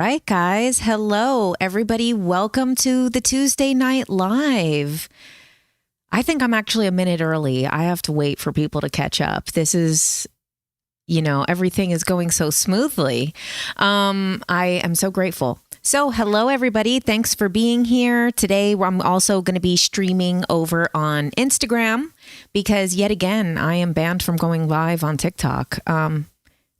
Right, guys. Hello, everybody. Welcome to the Tuesday Night Live. I think I'm actually a minute early. I have to wait for people to catch up. This is, everything is going so smoothly. I am so grateful. So, hello, everybody. Thanks for being here. Today, I'm also going to be streaming over on Instagram because, yet again, I am banned from going live on TikTok.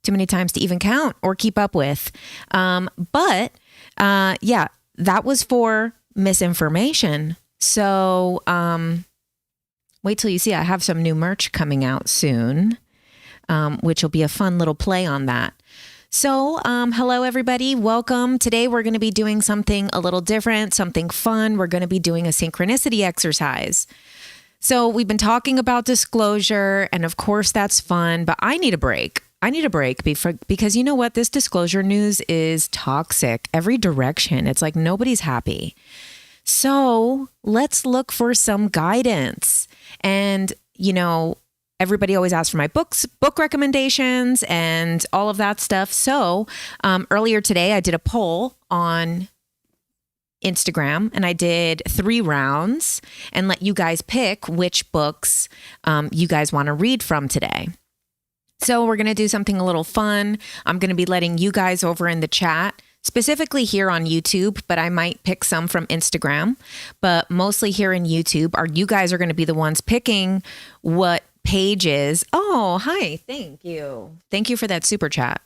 Too many times to even count or keep up with. But that was for misinformation. So wait till you see. I have some new merch coming out soon, which will be a fun little play on that. So hello, everybody. Welcome. Today, we're going to be doing something a little different, something fun. We're going to be doing a synchronicity exercise. So we've been talking about disclosure, and of course, that's fun, but I need a break. Because you know what? This disclosure news is toxic every direction. It's like nobody's happy. So let's look for some guidance. And, everybody always asks for my book recommendations and all of that stuff. So earlier today, I did a poll on Instagram and I did 3 rounds and let you guys pick which books you guys want to read from today. So we're going to do something a little fun. I'm going to be letting you guys over in the chat, specifically here on YouTube, but I might pick some from Instagram. But mostly here in YouTube, you guys are going to be the ones picking what pages. Oh, hi. Thank you. Thank you for that super chat.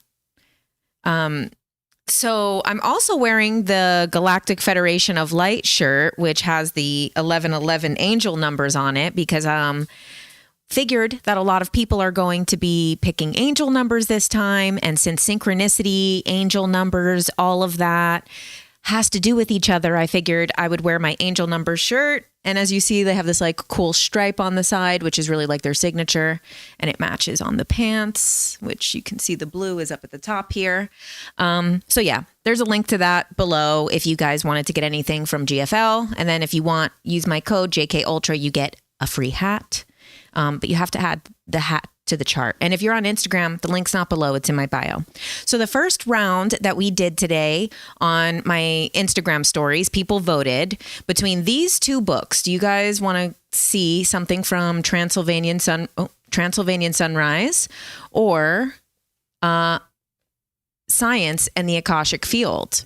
So I'm also wearing the Galactic Federation of Light shirt, which has the 1111 angel numbers on it because figured that a lot of people are going to be picking angel numbers this time. And since synchronicity, angel numbers, all of that has to do with each other, I figured I would wear my angel number shirt. And as you see, they have this like cool stripe on the side, which is really like their signature. And it matches on the pants, which you can see the blue is up at the top here. So yeah, there's a link to that below if you guys wanted to get anything from GFL. And then if you want, use my code JKUltra, you get a free hat. But you have to add the hat to the chart. And if you're on Instagram, the link's not below, it's in my bio. So the first round that we did today on my Instagram stories, people voted between these 2 books. Do you guys want to see something from Transylvanian Sunrise or Science and the Akashic Field?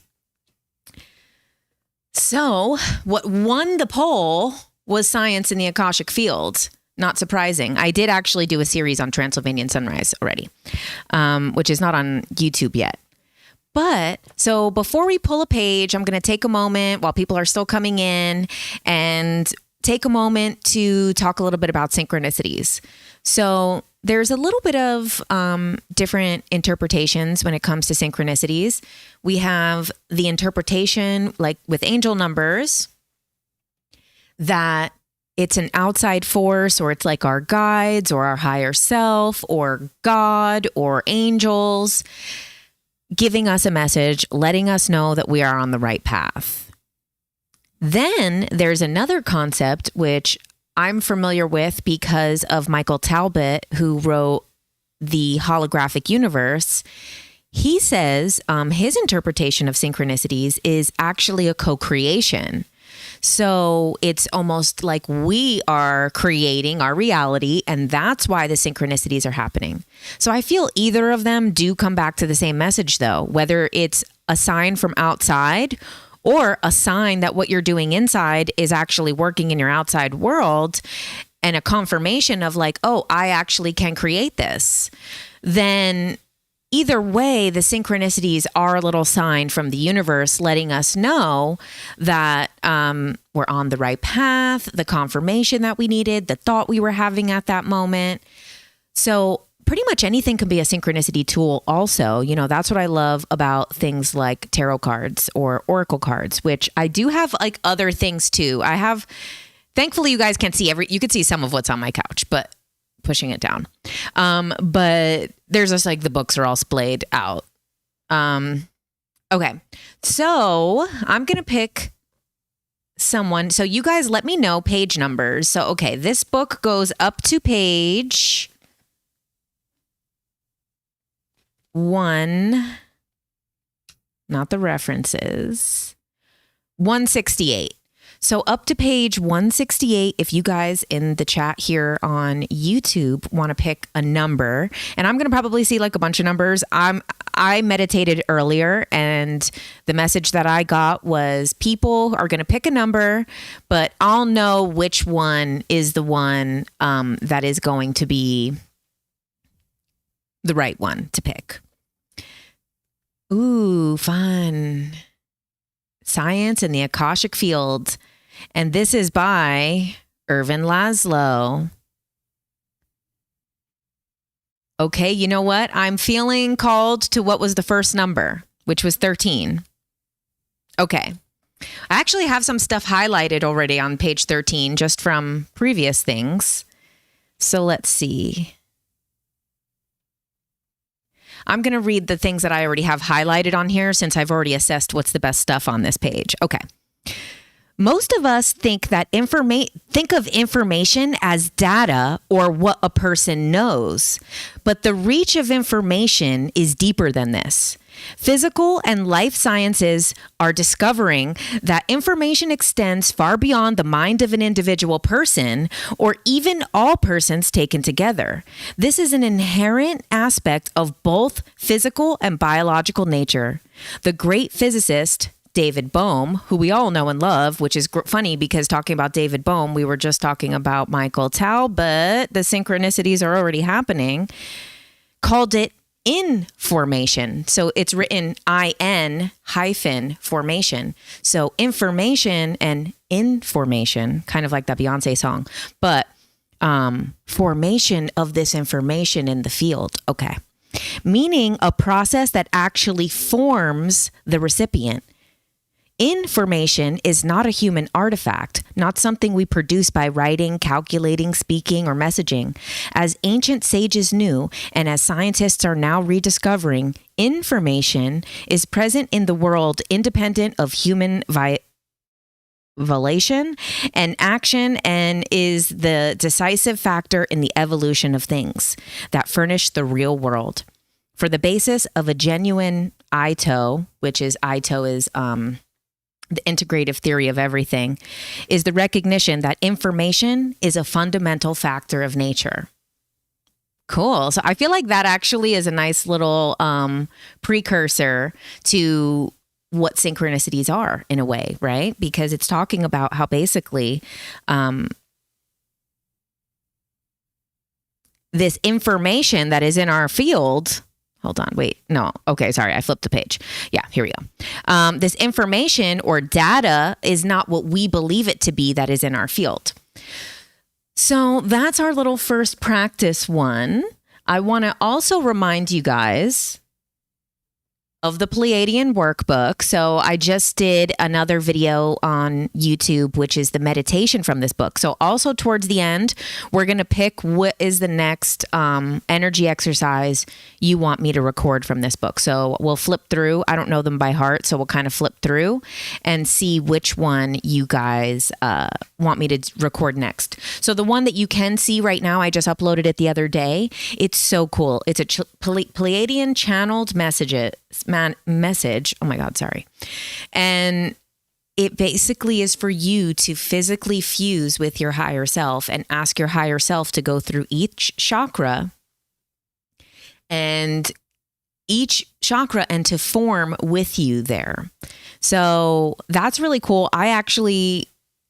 So what won the poll was Science in the Akashic Field. Not surprising. I did actually do a series on Transylvanian Sunrise already, which is not on YouTube yet. But so before we pull a page, I'm going to take a moment while people are still coming in and take a moment to talk a little bit about synchronicities. So there's a little bit of different interpretations when it comes to synchronicities. We have the interpretation like with angel numbers that it's an outside force, or it's like our guides or our higher self or God or angels giving us a message, letting us know that we are on the right path. Then there's another concept, which I'm familiar with because of Michael Talbot, who wrote The Holographic Universe. He says his interpretation of synchronicities is actually a co-creation. So it's almost like we are creating our reality, and that's why the synchronicities are happening. So I feel either of them do come back to the same message, though, whether it's a sign from outside or a sign that what you're doing inside is actually working in your outside world, and a confirmation of like, oh, I actually can create this. Then either way, the synchronicities are a little sign from the universe letting us know that we're on the right path, the confirmation that we needed, the thought we were having at that moment. So pretty much anything can be a synchronicity tool also. That's what I love about things like tarot cards or oracle cards, which I do have like other things too. Thankfully, you guys can't see you can see some of what's on my couch, but pushing it down. But there's just like the books are all splayed out. Okay. So I'm going to pick someone. So you guys let me know page numbers. So, okay, this book goes up to page 1 not the references. 168. So up to page 168, if you guys in the chat here on YouTube want to pick a number, and I'm going to probably see like a bunch of numbers. I meditated earlier, and the message that I got was people are going to pick a number, but I'll know which one is the one that is going to be the right one to pick. Ooh, fun. Science in the Akashic Field. And this is by Irvin Laszlo. Okay, you know what? I'm feeling called to what was the first number, which was 13. Okay. I actually have some stuff highlighted already on page 13 just from previous things. So let's see. I'm going to read the things that I already have highlighted on here since I've already assessed what's the best stuff on this page. Okay. Most of us think of information as data or what a person knows, but the reach of information is deeper than this. Physical and life sciences are discovering that information extends far beyond the mind of an individual person or even all persons taken together. This is an inherent aspect of both physical and biological nature. The great physicist David Bohm, who we all know and love, which is funny because talking about David Bohm, we were just talking about Michael Talbot. The synchronicities are already happening. Called it information. So it's written IN-formation. So information and information, kind of like that Beyonce song, but formation of this information in the field. Okay. Meaning a process that actually forms the recipient. Information is not a human artifact, not something we produce by writing, calculating, speaking, or messaging. As ancient sages knew, and as scientists are now rediscovering, information is present in the world independent of human volition and action, and is the decisive factor in the evolution of things that furnish the real world. For the basis of a genuine ITO, which is the integrative theory of everything, is the recognition that information is a fundamental factor of nature. Cool. So I feel like that actually is a nice little precursor to what synchronicities are in a way, right? Because it's talking about how basically this information that is in our field. Hold on, wait, no. Okay, sorry, I flipped the page. Yeah, here we go. This information or data is not what we believe it to be that is in our field. So that's our little first practice one. I want to also remind you guys of the Pleiadian workbook. So I just did another video on YouTube, which is the meditation from this book. So also towards the end, we're going to pick what is the next energy exercise you want me to record from this book. So we'll flip through. I don't know them by heart, so we'll kind of flip through and see which one you guys want me to record next. So the one that you can see right now, I just uploaded it the other day. It's so cool. It's a Pleiadian channeled message. Oh my God, sorry. And it basically is for you to physically fuse with your higher self and ask your higher self to go through each chakra and to form with you there. So that's really cool. I actually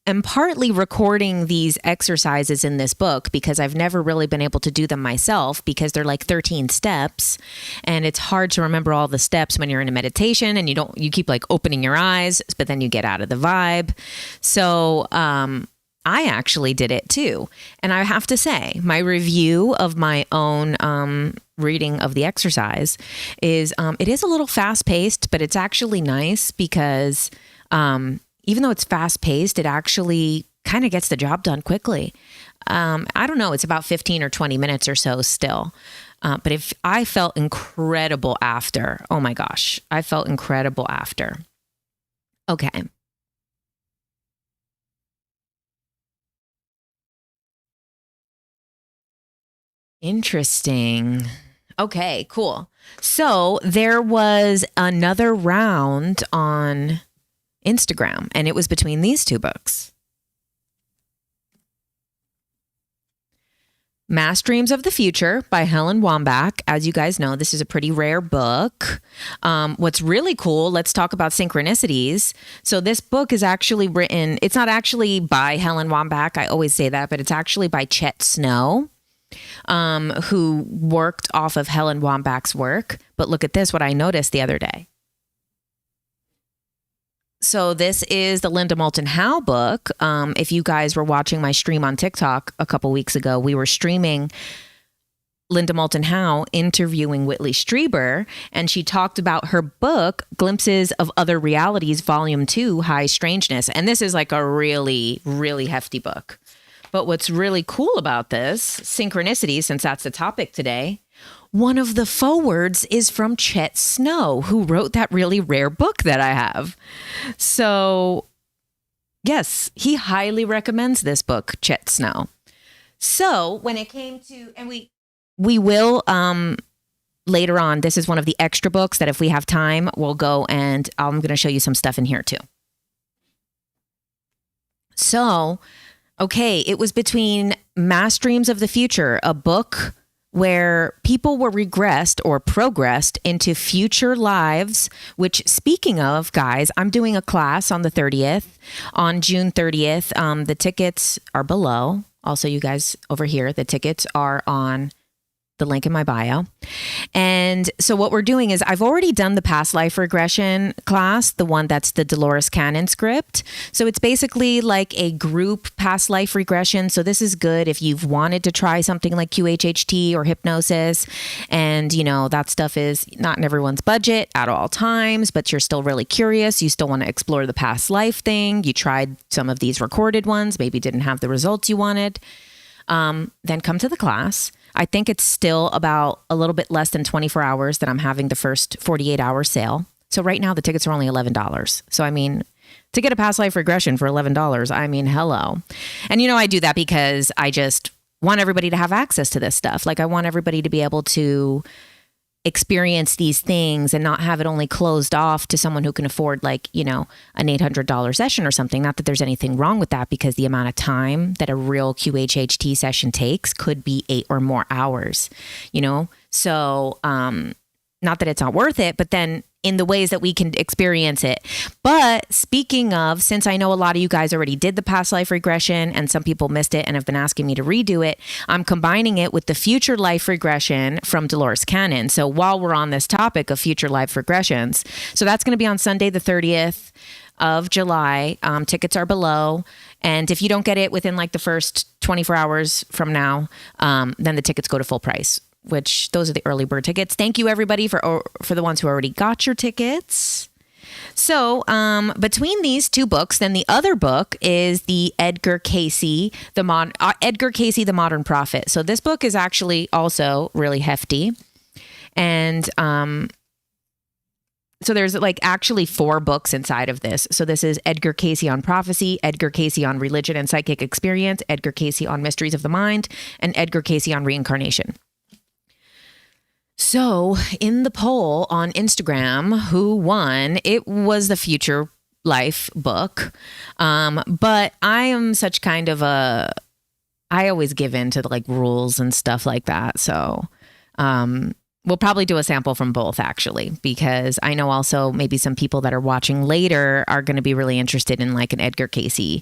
am partly recording these exercises in this book because I've never really been able to do them myself because they're like 13 steps and it's hard to remember all the steps when you're in a meditation and you keep like opening your eyes, but then you get out of the vibe. So, I actually did it too. And I have to say, my review of my own reading of the exercise is it is a little fast paced, but it's actually nice because even though it's fast paced, it actually kind of gets the job done quickly. I don't know, it's about 15 or 20 minutes or so still. But if I felt incredible after, oh my gosh, I felt incredible after. Okay. Interesting. Okay, cool. So there was another round on Instagram, and it was between these two books. Mass Dreams of the Future by Helen Wambach. As you guys know, this is a pretty rare book. What's really cool, let's talk about synchronicities. So this book is actually written, it's not actually by Helen Wambach, I always say that, but it's actually by Chet Snow, who worked off of Helen Wambach's work. But look at this, what I noticed the other day. So this is the Linda Moulton Howe book. If you guys were watching my stream on TikTok a couple weeks ago, we were streaming Linda Moulton Howe interviewing Whitley Strieber, and she talked about her book, Glimpses of Other Realities, Volume 2, High Strangeness. And this is like a really, really hefty book. But what's really cool about this, synchronicity, since that's the topic today, one of the forwards is from Chet Snow, who wrote that really rare book that I have. So, yes, he highly recommends this book, Chet Snow. So, when it came to, and we will, later on, this is one of the extra books that if we have time, we'll go and I'm going to show you some stuff in here too. So, okay, it was between Mass Dreams of the Future, a book where people were regressed or progressed into future lives, which, speaking of, guys, I'm doing a class on the 30th, on June 30th. The tickets are below. Also, you guys over here, the tickets are on the link in my bio. And so what we're doing is I've already done the past life regression class, the one that's the Dolores Cannon script. So it's basically like a group past life regression. So this is good if you've wanted to try something like QHHT or hypnosis. And, you know, that stuff is not in everyone's budget at all times, but you're still really curious. You still want to explore the past life thing. You tried some of these recorded ones, maybe didn't have the results you wanted. Then come to the class. I think it's still about a little bit less than 24 hours that I'm having the first 48-hour sale. So right now the tickets are only $11. So I mean, to get a past life regression for $11, I mean, hello. And you know, I do that because I just want everybody to have access to this stuff. Like I want everybody to be able to experience these things and not have it only closed off to someone who can afford, like, you know, an $800 session or something. Not that there's anything wrong with that, because the amount of time that a real QHHT session takes could be 8 or more hours, you know? So, not that it's not worth it, but then in the ways that we can experience it. But speaking of, since I know a lot of you guys already did the past life regression and some people missed it and have been asking me to redo it, I'm combining it with the future life regression from Dolores Cannon. So while we're on this topic of future life regressions, so that's going to be on Sunday, the 30th of July. Tickets are below. And if you don't get it within like the first 24 hours from now, then the tickets go to full price, which those are the early bird tickets. Thank you everybody for the ones who already got your tickets. So between these two books, then the other book is the Edgar Cayce, the Modern Prophet. So this book is actually also really hefty. And so there's like actually 4 books inside of this. So this is Edgar Cayce on prophecy, Edgar Cayce on religion and psychic experience, Edgar Cayce on mysteries of the mind, and Edgar Cayce on reincarnation. So in the poll on Instagram, who won? It was the Future Life book. But I am such kind of I always give in to the like rules and stuff like that. So we'll probably do a sample from both actually, because I know also maybe some people that are watching later are going to be really interested in like an Edgar Cayce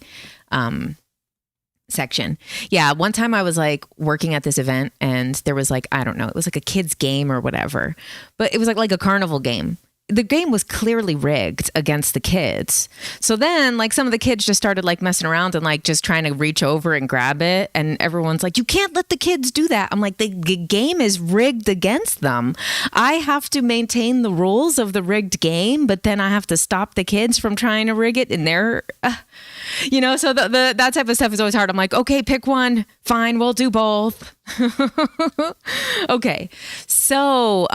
section. Yeah. One time I was like working at this event and there was like, I don't know, it was like a kid's game or whatever, but it was like a carnival game. The game was clearly rigged against the kids. So then like some of the kids just started like messing around and like just trying to reach over and grab it. And everyone's like, you can't let the kids do that. I'm like, the game is rigged against them. I have to maintain the rules of the rigged game, but then I have to stop the kids from trying to rig it in their, you know, so that type of stuff is always hard. I'm like, okay, pick one. Fine. We'll do both. Okay. So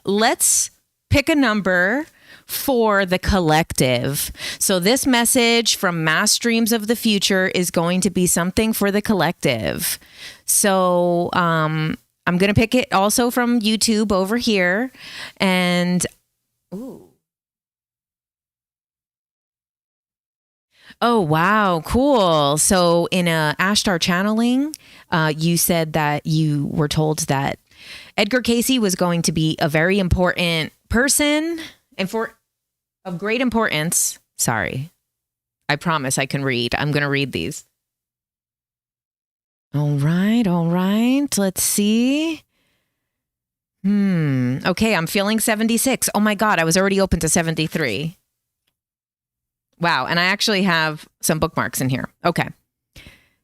let's pick a number for the collective. So this message from Mass Dreams of the Future is going to be something for the collective. So I'm I'm going to pick it also from YouTube over here. And, ooh. Oh, wow. Cool. So in a Ashtar channeling, you said that you were told that Edgar Cayce was going to be a very important person and of great importance. Sorry. I promise I can read. I'm going to read these. All right. Let's see. Okay, I'm feeling 76. Oh my God, I was already open to 73. Wow, and I actually have some bookmarks in here. Okay.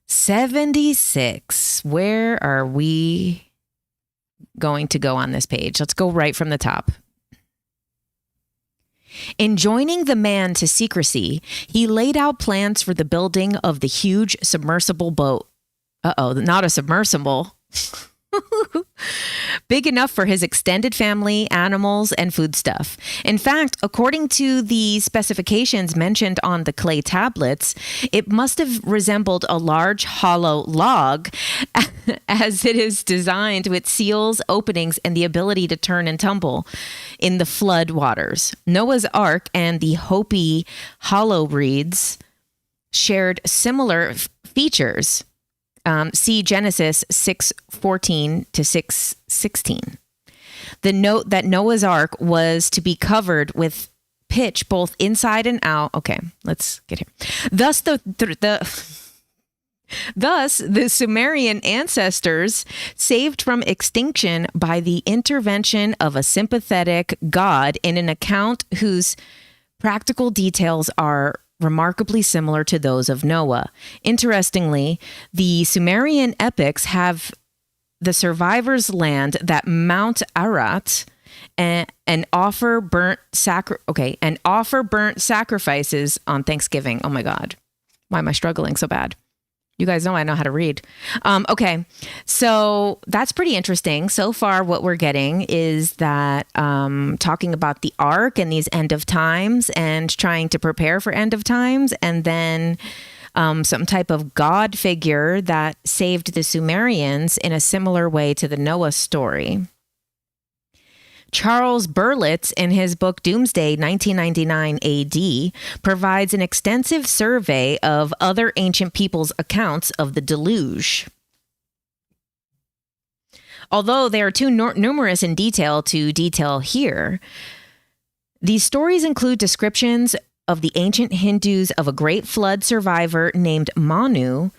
76. Where are we going to go on this page? Let's go right from the top. Enjoining the man to secrecy, he laid out plans for the building of the huge submersible boat. Not a submersible. Big enough for his extended family, animals, and foodstuff. In fact, according to the specifications mentioned on the clay tablets, it must have resembled a large hollow log as it is designed with seals, openings, and the ability to turn and tumble in the flood waters. Noah's Ark and the Hopi hollow reeds shared similar features. See Genesis 6:14 to 6:16. The note that Noah's Ark was to be covered with pitch both inside and out. Okay, let's get here. Thus, the Sumerian ancestors, saved from extinction by the intervention of a sympathetic God in an account whose practical details are remarkably similar to those of Noah. Interestingly, the Sumerian epics have the survivors land that Mount Ararat and offer burnt sacrifices on Thanksgiving. Oh my God. Why am I struggling so bad? You guys know I know how to read. Okay, so that's pretty interesting. So far, what we're getting is that talking about the ark and these end of times and trying to prepare for end of times, and then some type of God figure that saved the Sumerians in a similar way to the Noah story. Charles Berlitz, in his book Doomsday, 1999 AD, provides an extensive survey of other ancient peoples' accounts of the deluge. Although they are too numerous in detail to detail here, these stories include descriptions of the ancient Hindus of a great flood survivor named Manu,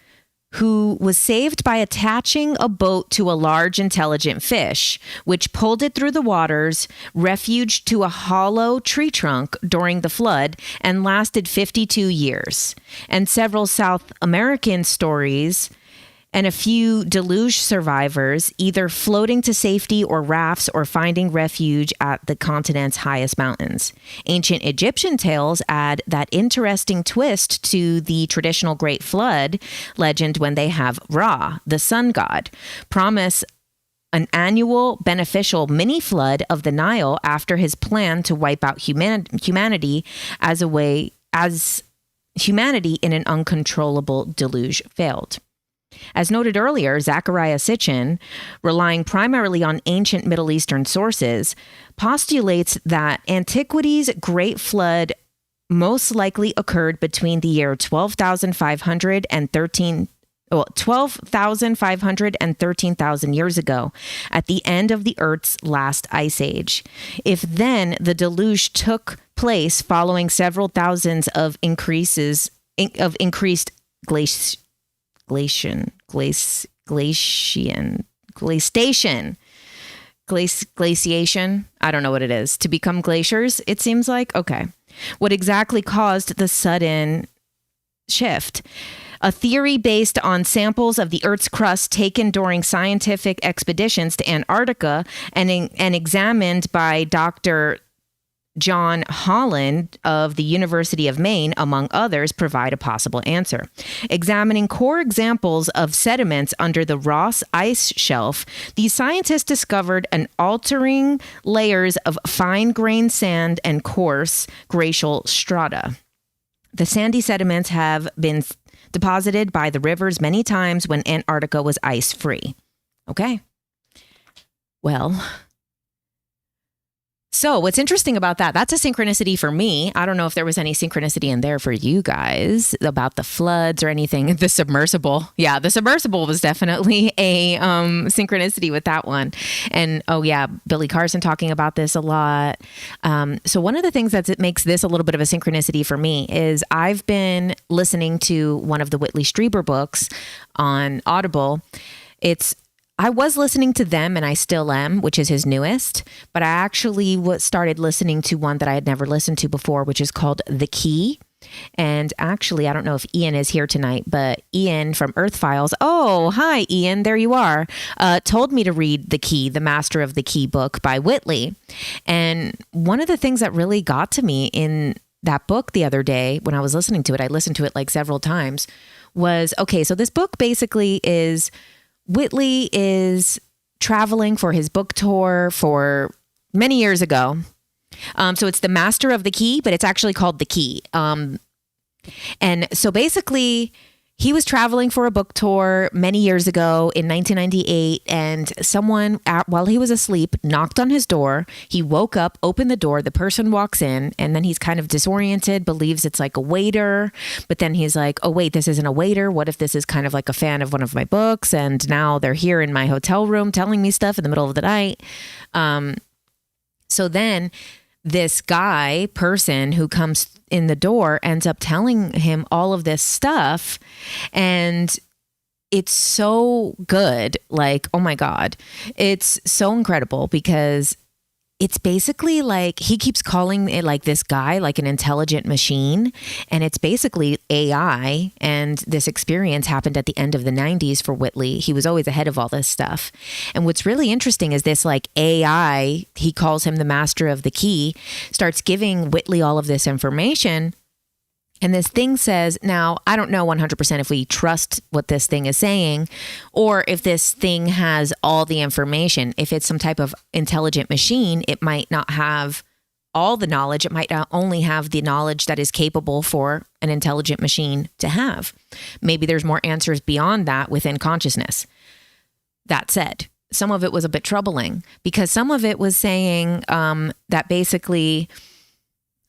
who was saved by attaching a boat to a large intelligent fish, which pulled it through the waters, refuged to a hollow tree trunk during the flood, and lasted 52 years. And several South American stories and a few deluge survivors either floating to safety or rafts or finding refuge at the continent's highest mountains. Ancient Egyptian tales add that interesting twist to the traditional Great Flood legend when they have Ra, the sun god, promise an annual beneficial mini flood of the Nile after his plan to wipe out humanity as humanity in an uncontrollable deluge failed. As noted earlier, Zecharia Sitchin, relying primarily on ancient Middle Eastern sources, postulates that antiquity's Great Flood most likely occurred between the year 12,500 and 13,000 years ago, at the end of the Earth's last ice age. If then the deluge took place following several thousands of increased glaciation. I don't know what it is. To become glaciers, it seems like. Okay. What exactly caused the sudden shift? A theory based on samples of the Earth's crust taken during scientific expeditions to Antarctica and examined by Dr. John Holland of the University of Maine, among others, provide a possible answer. Examining core examples of sediments under the Ross ice shelf, these scientists discovered an altering layers of fine-grained sand and coarse glacial strata. The sandy sediments have been deposited by the rivers many times when Antarctica was ice-free. Okay. Well, so what's interesting about that, that's a synchronicity for me. I don't know if there was any synchronicity in there for you guys about the floods or anything. The submersible. Yeah, the submersible was definitely a synchronicity with that one. And oh yeah, Billy Carson talking about this a lot. So one of the things that makes this a little bit of a synchronicity for me is I've been listening to one of the Whitley Strieber books on Audible. I was listening to them, and I still am, which is his newest, but I actually started listening to one that I had never listened to before, which is called The Key. And actually, I don't know if Ian is here tonight, but Ian from Earth Files, oh, hi, Ian, there you are, told me to read The Key, the Master of the Key book by Whitley. And one of the things that really got to me in that book the other day when I was listening to it, I listened to it like several times, was, okay, so this book basically is... Whitley is traveling for his book tour for many years ago. So it's the Master of the Key, but it's actually called The Key. And so basically he was traveling for a book tour many years ago in 1998, and someone, while he was asleep, knocked on his door. He woke up, opened the door, the person walks in, and then he's kind of disoriented, believes it's like a waiter, but then he's like, oh wait, this isn't a waiter. What if this is kind of like a fan of one of my books, and now they're here in my hotel room telling me stuff in the middle of the night? So then this person who comes in the door ends up telling him all of this stuff. And it's so good. Like, oh my God, it's so incredible because it's basically like he keeps calling it like this guy, like an intelligent machine. And it's basically AI. And this experience happened at the end of the 90s for Whitley. He was always ahead of all this stuff. And what's really interesting is this like AI, he calls him the Master of the Key, starts giving Whitley all of this information. And this thing says, now, I don't know 100% if we trust what this thing is saying, or if this thing has all the information. If it's some type of intelligent machine, it might not have all the knowledge. It might not only have the knowledge that is capable for an intelligent machine to have. Maybe there's more answers beyond that within consciousness. That said, some of it was a bit troubling because some of it was saying that basically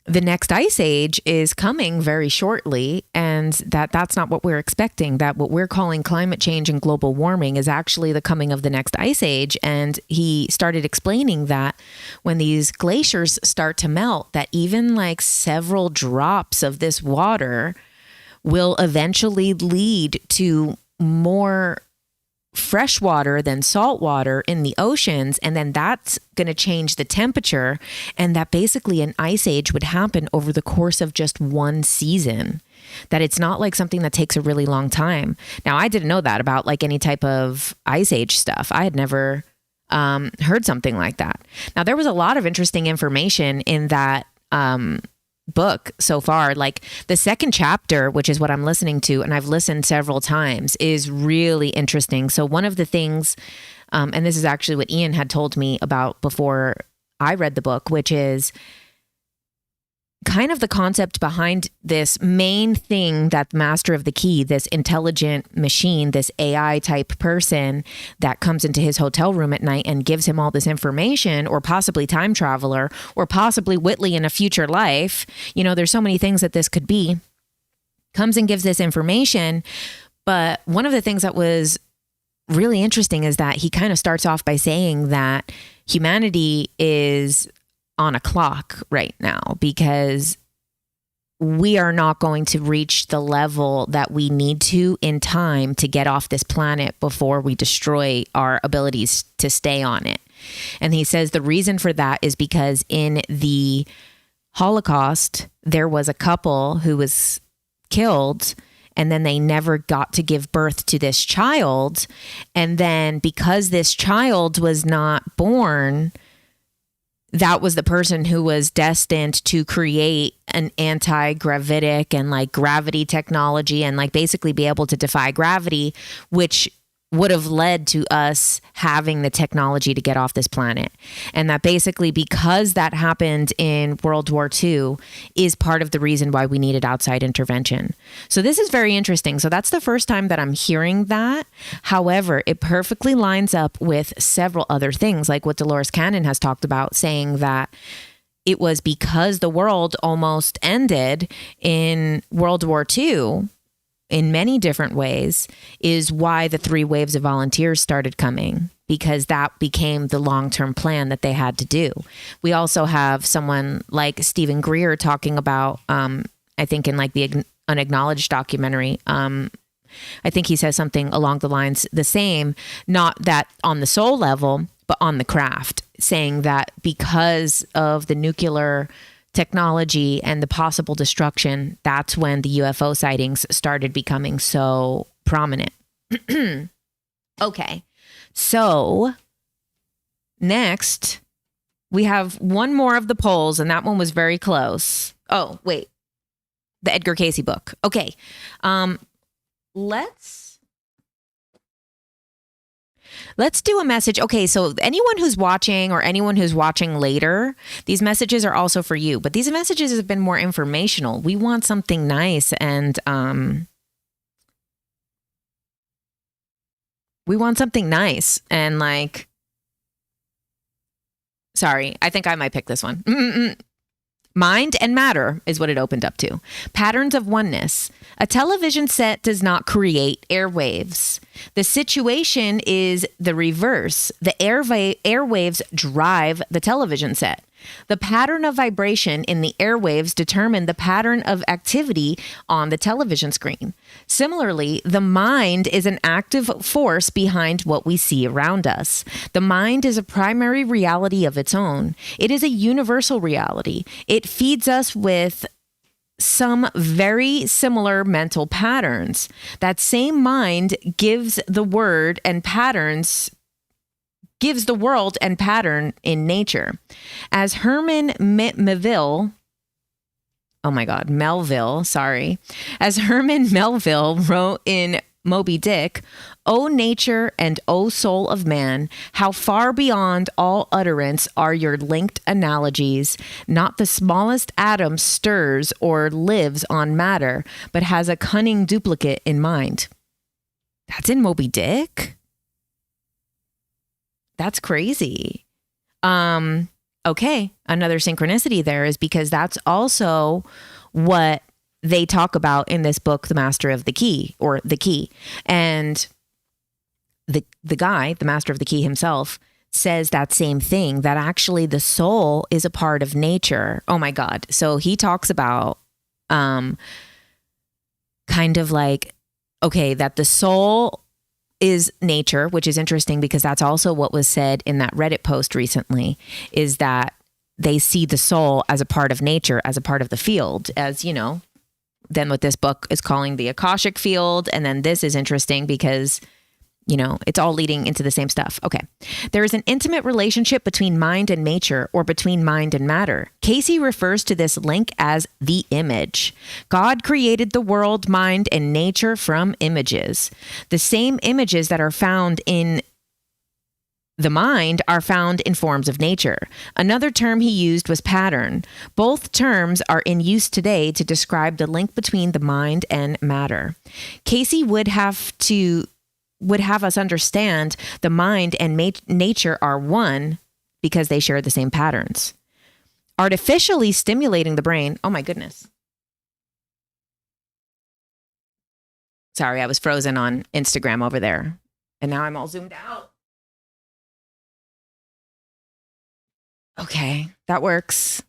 the next ice age is coming very shortly, and that's not what we're expecting, that what we're calling climate change and global warming is actually the coming of the next ice age. And he started explaining that when these glaciers start to melt, that even like several drops of this water will eventually lead to more fresh water than salt water in the oceans. And then that's going to change the temperature. And that basically an ice age would happen over the course of just one season. That it's not like something that takes a really long time. Now, I didn't know that about like any type of ice age stuff. I had never heard something like that. Now, there was a lot of interesting information in that book so far. Like the second chapter, which is what I'm listening to, and I've listened several times, is really interesting. So one of the things, and this is actually what Ian had told me about before I read the book, which is kind of the concept behind this main thing that Master of the Key, this intelligent machine, this AI type person that comes into his hotel room at night and gives him all this information, or possibly time traveler, or possibly Whitley in a future life. You know, there's so many things that this could be. Comes and gives this information. But one of the things that was really interesting is that he kind of starts off by saying that humanity is on a clock right now because we are not going to reach the level that we need to in time to get off this planet before we destroy our abilities to stay on it. And he says the reason for that is because in the Holocaust, there was a couple who was killed, and then they never got to give birth to this child. And then because this child was not born, that was the person who was destined to create an anti-gravitic and like gravity technology and like basically be able to defy gravity, which would have led to us having the technology to get off this planet. And that basically, because that happened in World War II, is part of the reason why we needed outside intervention. So this is very interesting. So that's the first time that I'm hearing that. However, it perfectly lines up with several other things, like what Dolores Cannon has talked about, saying that it was because the world almost ended in World War II in many different ways, is why the 3 waves of volunteers started coming, because that became the long-term plan that they had to do. We also have someone like Stephen Greer talking about, I think in like the Unacknowledged documentary, I think he says something along the lines the same, not that on the soul level, but on the craft, saying that because of the nuclear technology and the possible destruction, that's when the UFO sightings started becoming so prominent. Okay, so next we have one more of the polls, and that one was very close. Oh, wait, the Edgar Cayce book. Okay, Let's do a message. Okay, so anyone who's watching or anyone who's watching later, these messages are also for you. But these messages have been more informational. We want something nice, and like, sorry, I think I might pick this one. Mind and matter is what it opened up to. Patterns of oneness. A television set does not create airwaves. The situation is the reverse. The airwaves drive the television set. The pattern of vibration in the airwaves determine the pattern of activity on the television screen. Similarly, the mind is an active force behind what we see around us. The mind is a primary reality of its own. It is a universal reality. It feeds us with some very similar mental patterns. That same mind gives the world and pattern in nature. As Herman Melville, as Herman Melville wrote in Moby Dick, "O nature and O soul of man, how far beyond all utterance are your linked analogies. Not the smallest atom stirs or lives on matter, but has a cunning duplicate in mind." That's in Moby Dick? That's crazy. Okay, another synchronicity there is because that's also what they talk about in this book, The Master of the Key, or The Key. And the guy, the Master of the Key himself, says that same thing, that actually the soul is a part of nature. Oh my God. So he talks about kind of like, okay, that the soul is nature, which is interesting because that's also what was said in that Reddit post recently, is that they see the soul as a part of nature, as a part of the field, as, you know, then what this book is calling the Akashic field. And then this is interesting because, you know, it's all leading into the same stuff. Okay. There is an intimate relationship between mind and nature, or between mind and matter. Cayce refers to this link as the image. God created the world, mind, and nature from images. The same images that are found in the mind are found in forms of nature. Another term he used was pattern. Both terms are in use today to describe the link between the mind and matter. Cayce would have us understand the mind and nature are one because they share the same patterns. Artificially stimulating the brain. Oh my goodness. Sorry, I was frozen on Instagram over there. And now I'm all zoomed out. Okay, that works.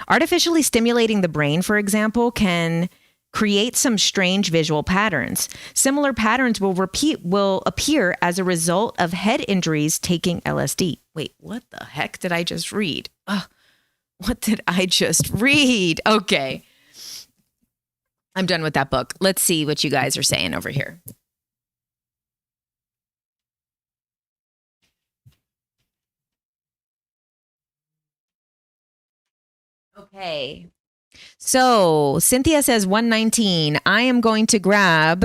Artificially stimulating the brain, for example, can create some strange visual patterns. Similar patterns will appear as a result of head injuries taking LSD. Wait, what the heck did I just read? What did I just read? Okay. I'm done with that book. Let's see what you guys are saying over here. Okay. So Cynthia says 119. I am going to grab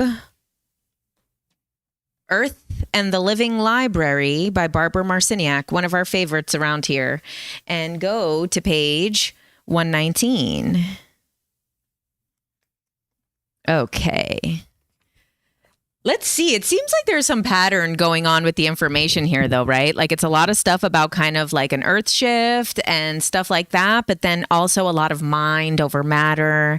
Earth and the Living Library by Barbara Marciniak, one of our favorites around here, and go to page 119. Okay. Let's see. It seems like there's some pattern going on with the information here, though, right? Like it's a lot of stuff about kind of like an earth shift and stuff like that, but then also a lot of mind over matter,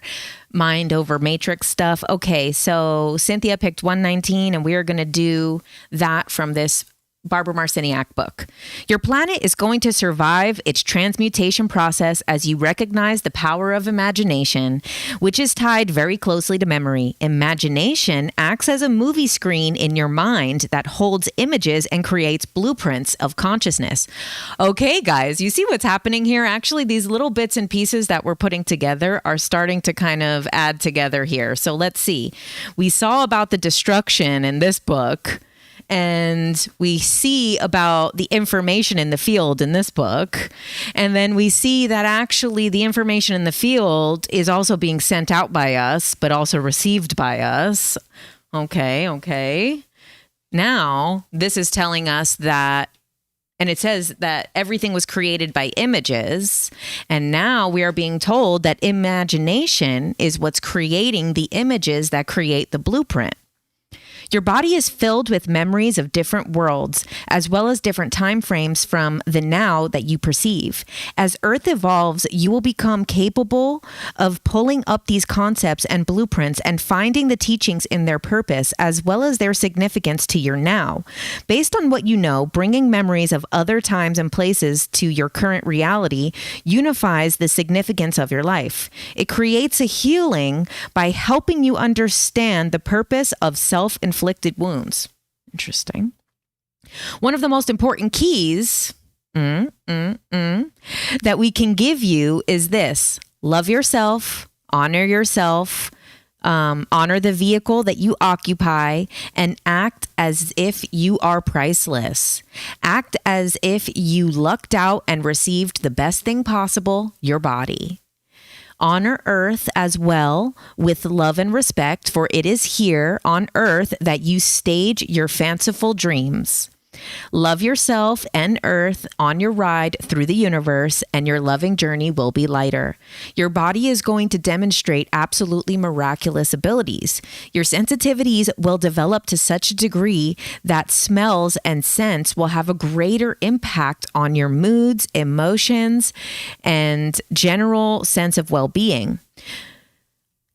mind over matrix stuff. Okay, so Cynthia picked 119, and we are going to do that from this Barbara Marciniak book. Your planet is going to survive its transmutation process as you recognize the power of imagination, which is tied very closely to memory. Imagination acts as a movie screen in your mind that holds images and creates blueprints of consciousness. Okay, guys, you see what's happening here? Actually, these little bits and pieces that we're putting together are starting to kind of add together here. So let's see. We saw about the destruction in this book, and we see about the information in the field in this book. And then we see that actually the information in the field is also being sent out by us, but also received by us. Okay. Now, this is telling us that, and it says that everything was created by images. And now we are being told that imagination is what's creating the images that create the blueprint. Your body is filled with memories of different worlds, as well as different time frames from the now that you perceive. As Earth evolves, you will become capable of pulling up these concepts and blueprints and finding the teachings in their purpose, as well as their significance to your now. Based on what you know, bringing memories of other times and places to your current reality unifies the significance of your life. It creates a healing by helping you understand the purpose of self-inflicted wounds. Interesting. One of the most important keys that we can give you is this: love yourself, honor yourself, honor the vehicle that you occupy, and act as if you are priceless. Act as if you lucked out and received the best thing possible, your body. Honor Earth as well with love and respect, for it is here on Earth that you stage your fanciful dreams. Love yourself and Earth on your ride through the universe, and your loving journey will be lighter. Your body is going to demonstrate absolutely miraculous abilities. Your sensitivities will develop to such a degree that smells and scents will have a greater impact on your moods, emotions, and general sense of well-being.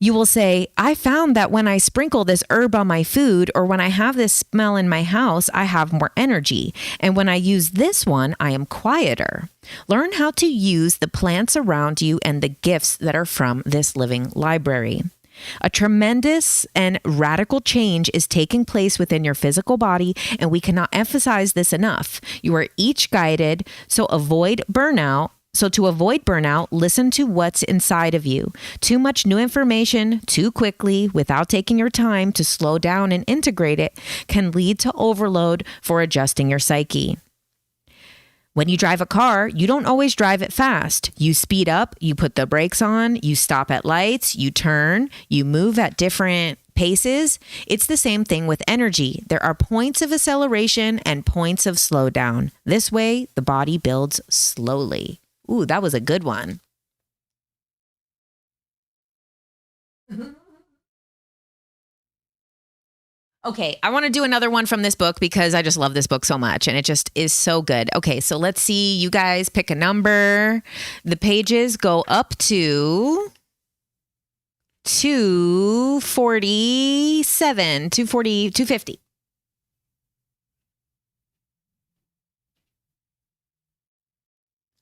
You will say, I found that when I sprinkle this herb on my food, or when I have this smell in my house, I have more energy. And when I use this one, I am quieter. Learn how to use the plants around you and the gifts that are from this living library. A tremendous and radical change is taking place within your physical body, and we cannot emphasize this enough. You are each guided, so to avoid burnout, listen to what's inside of you. Too much new information too quickly without taking your time to slow down and integrate it can lead to overload for adjusting your psyche. When you drive a car, you don't always drive it fast. You speed up, you put the brakes on, you stop at lights, you turn, you move at different paces. It's the same thing with energy. There are points of acceleration and points of slowdown. This way, the body builds slowly. Ooh, that was a good one. Okay, I want to do another one from this book because I just love this book so much, and it just is so good. Okay, so let's see. You guys pick a number. The pages go up to 247, 240, 250.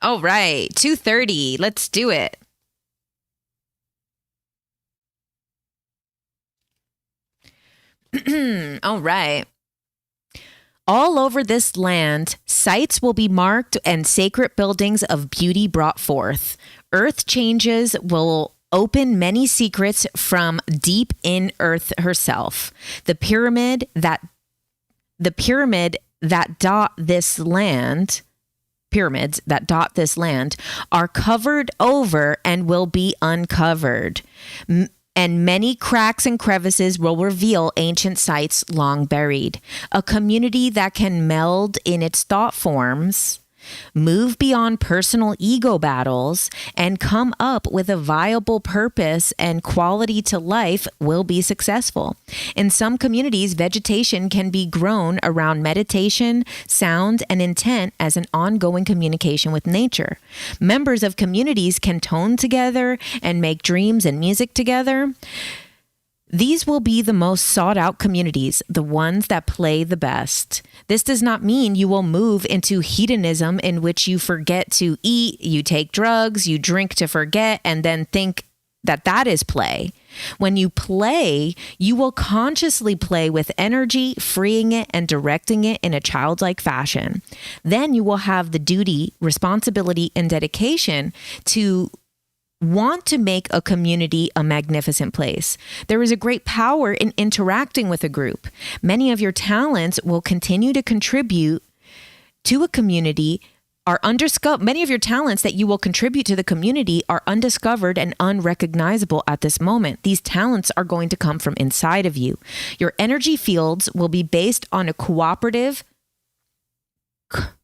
All right, 230. Let's do it. All right. All over this land, sites will be marked and sacred buildings of beauty brought forth. Earth changes will open many secrets from deep in Earth herself. The pyramid that dot this land. Pyramids that dot this land are covered over and will be uncovered. and many cracks and crevices will reveal ancient sites long buried. A community that can meld in its thought forms, move beyond personal ego battles, and come up with a viable purpose and quality to life will be successful. In some communities, vegetation can be grown around meditation, sound, and intent as an ongoing communication with nature. Members of communities can tone together and make dreams and music together. These will be the most sought out communities, the ones that play the best. This does not mean you will move into hedonism in which you forget to eat, you take drugs, you drink to forget, and then think that that is play. When you play, you will consciously play with energy, freeing it and directing it in a childlike fashion. Then you will have the duty, responsibility, and dedication to want to make a community a magnificent place. There is a great power in interacting with a group. Many of your talents will continue to contribute to a community many of your talents that you will contribute to the community are undiscovered and unrecognizable at this moment. These talents are going to come from inside of you. Your energy fields will be based on a cooperative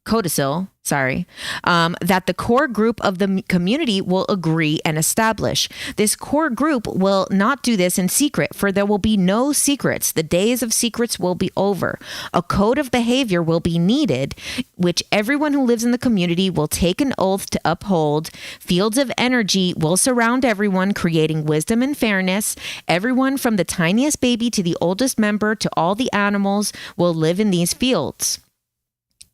codicil, that the core group of the community will agree and establish. This core group will not do this in secret, for there will be no secrets. The days of secrets will be over. A code of behavior will be needed, which everyone who lives in the community will take an oath to uphold. Fields of energy will surround everyone, creating wisdom and fairness. Everyone from the tiniest baby to the oldest member to all the animals will live in these fields.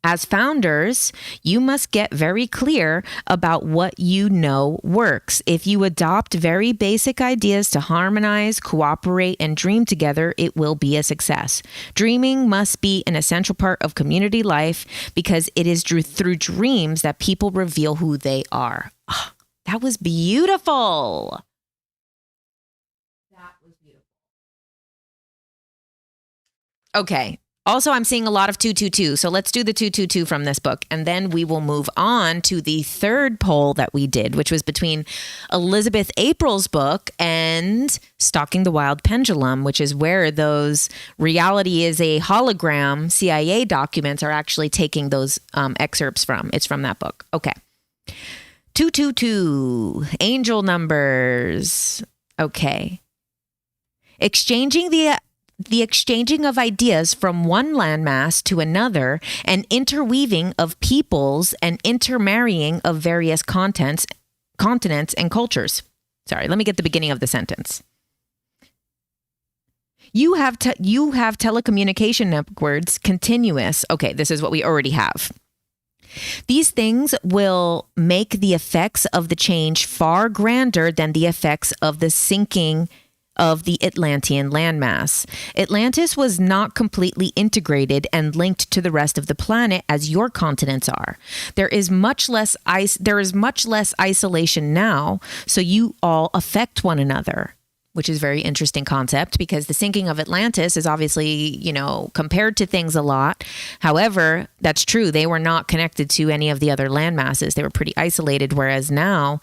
As founders, you must get very clear about what you know works. If you adopt very basic ideas to harmonize, cooperate, and dream together, it will be a success. Dreaming must be an essential part of community life because it is through dreams that people reveal who they are. Oh, that was beautiful. Okay. Also, I'm seeing a lot of 222, so let's do the 222 from this book, and then we will move on to the third poll that we did, which was between Elizabeth April's book and Stalking the Wild Pendulum, which is where those reality is a hologram CIA documents are actually taking those excerpts from. It's from that book. Okay. 222, angel numbers. Okay. The exchanging of ideas from one landmass to another, and interweaving of peoples and intermarrying of various continents and cultures. Sorry, let me get the beginning of the sentence. You have telecommunication networks continuous. Okay, this is what we already have. These things will make the effects of the change far grander than the effects of the sinking of the Atlantean landmass. Atlantis was not completely integrated and linked to the rest of the planet as your continents are. There is much less isolation now, so you all affect one another, which is a very interesting concept because the sinking of Atlantis is obviously, compared to things a lot. However, that's true. They were not connected to any of the other land masses. They were pretty isolated, whereas now,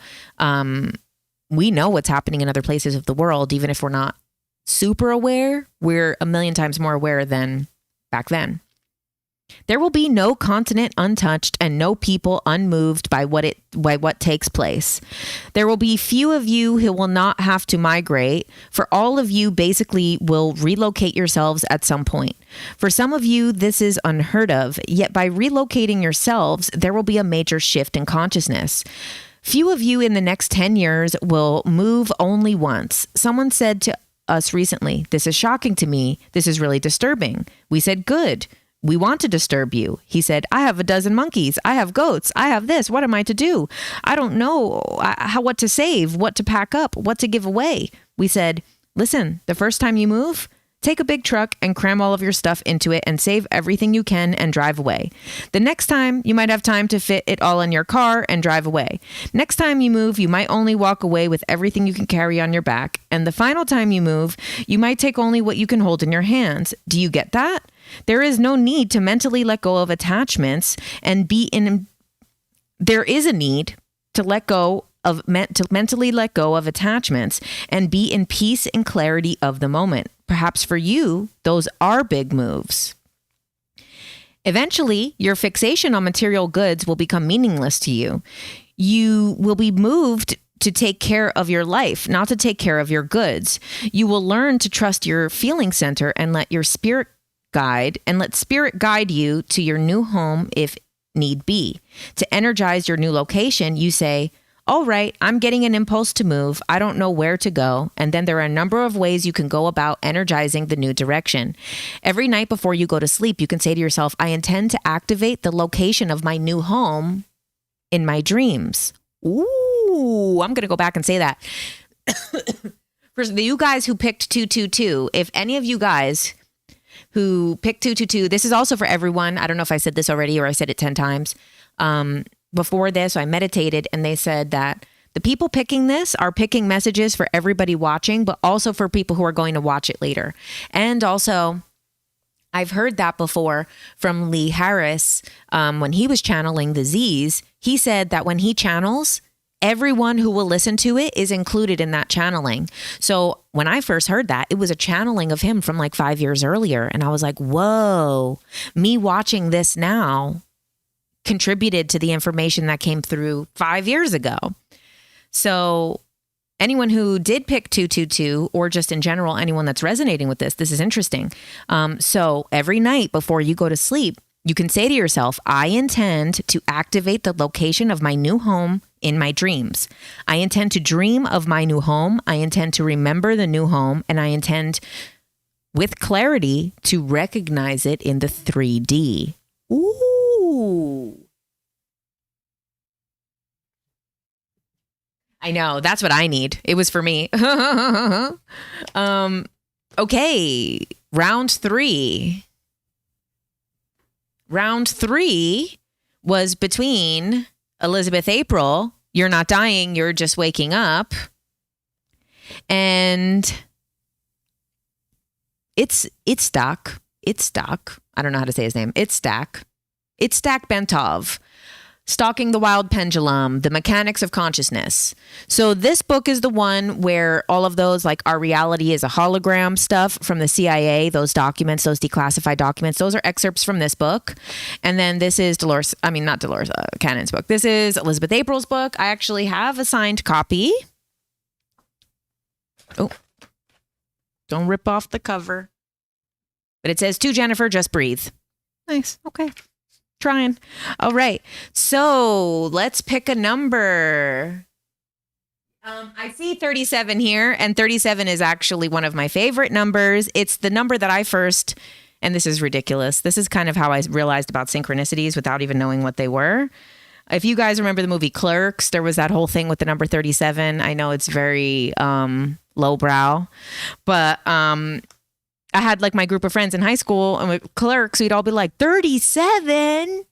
we know what's happening in other places of the world. Even if we're not super aware, we're a million times more aware than back then. There will be no continent untouched and no people unmoved by what takes place. There will be few of you who will not have to migrate, for all of you basically will relocate yourselves at some point. For some of you, this is unheard of, yet by relocating yourselves, there will be a major shift in consciousness. Few of you in the next 10 years will move only once. Someone said to us recently, "This is shocking to me. This is really disturbing." We said, "Good. We want to disturb you." He said, "I have a dozen monkeys. I have goats. I have this. What am I to do? I don't know what to save, what to pack up, what to give away." We said, "Listen, the first time you move, take a big truck and cram all of your stuff into it and save everything you can and drive away. The next time, you might have time to fit it all in your car and drive away. Next time you move, you might only walk away with everything you can carry on your back. And the final time you move, you might take only what you can hold in your hands. Do you get that? There is no need to mentally let go of attachments and there is a need to let go to mentally let go of attachments and be in peace and clarity of the moment. Perhaps for you, those are big moves. Eventually, your fixation on material goods will become meaningless to you. You will be moved to take care of your life, not to take care of your goods. You will learn to trust your feeling center and let spirit guide you to your new home if need be. To energize your new location, you say, all right, I'm getting an impulse to move. I don't know where to go. And then there are a number of ways you can go about energizing the new direction. Every night before you go to sleep, you can say to yourself, I intend to activate the location of my new home in my dreams. Ooh, I'm going to go back and say that. For you guys who picked 222, if any of you guys who picked 222, this is also for everyone. I don't know if I said this already or I said it 10 times. Before this, I meditated and they said that the people picking this are picking messages for everybody watching, but also for people who are going to watch it later. And also, I've heard that before from Lee Harris when he was channeling the Z's. He said that when he channels, everyone who will listen to it is included in that channeling. So when I first heard that, it was a channeling of him from like 5 years earlier. And I was like, whoa, me watching this now contributed to the information that came through 5 years ago. So anyone who did pick 222 or just in general, anyone that's resonating with this is interesting. So every night before you go to sleep, you can say to yourself, I intend to activate the location of my new home in my dreams. I intend to dream of my new home. I intend to remember the new home, and I intend with clarity to recognize it in the 3D. Ooh. I know, that's what I need. It was for me. Okay, round 3. Round 3 was between Elizabeth April, you're not dying, you're just waking up. And it's stuck. I don't know how to say his name. It's Itzhak Bentov. Stalking the Wild Pendulum, The Mechanics of Consciousness. So this book is the one where all of those, like our reality is a hologram stuff from the CIA, those documents, those declassified documents, those are excerpts from this book. And then this is Cannon's book. This is Elizabeth April's book. I actually have a signed copy. Oh, don't rip off the cover. But it says, to Jennifer, just breathe. Nice. Okay. Trying. All right. So let's pick a number. I see 37 here, and 37 is actually one of my favorite numbers. It's the number that I first, and this is ridiculous. This is kind of how I realized about synchronicities without even knowing what they were. If you guys remember the movie Clerks, there was that whole thing with the number 37. I know it's very lowbrow, but I had like my group of friends in high school and with Clerks, we'd all be like 37.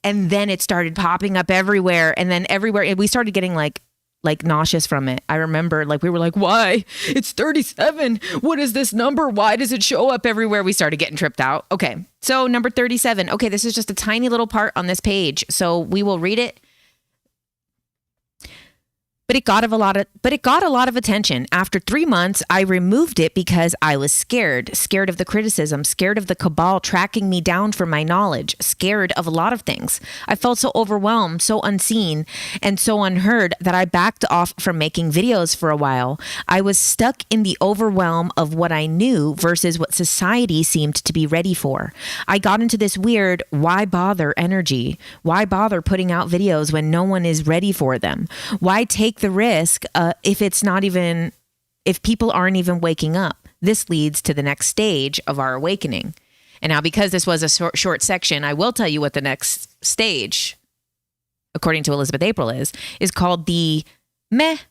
And then it started popping up everywhere. And then everywhere, and we started getting like nauseous from it. I remember like, we were like, why? It's 37. What is this number? Why does it show up everywhere? We started getting tripped out. Okay. So number 37. Okay. This is just a tiny little part on this page. So we will read it. But it got a lot of attention. After 3 months, I removed it because I was scared of the criticism, scared of the cabal tracking me down for my knowledge, scared of a lot of things. I felt so overwhelmed, so unseen, and so unheard that I backed off from making videos for a while. I was stuck in the overwhelm of what I knew versus what society seemed to be ready for. I got into this weird, why bother energy? Why bother putting out videos when no one is ready for them? Why take the risk if people aren't even waking up? This leads to the next stage of our awakening. And now, because this was a short section, I will tell you what the next stage, according to Elizabeth April, is called the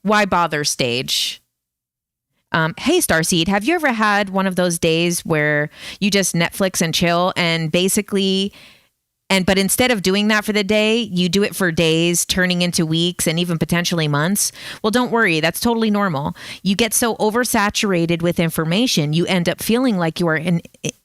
why bother stage. Hey, Starseed, have you ever had one of those days where you just Netflix and chill, and basically But instead of doing that for the day, you do it for days, turning into weeks and even potentially months. Well, don't worry. That's totally normal. You get so oversaturated with information, you end up feeling like you are an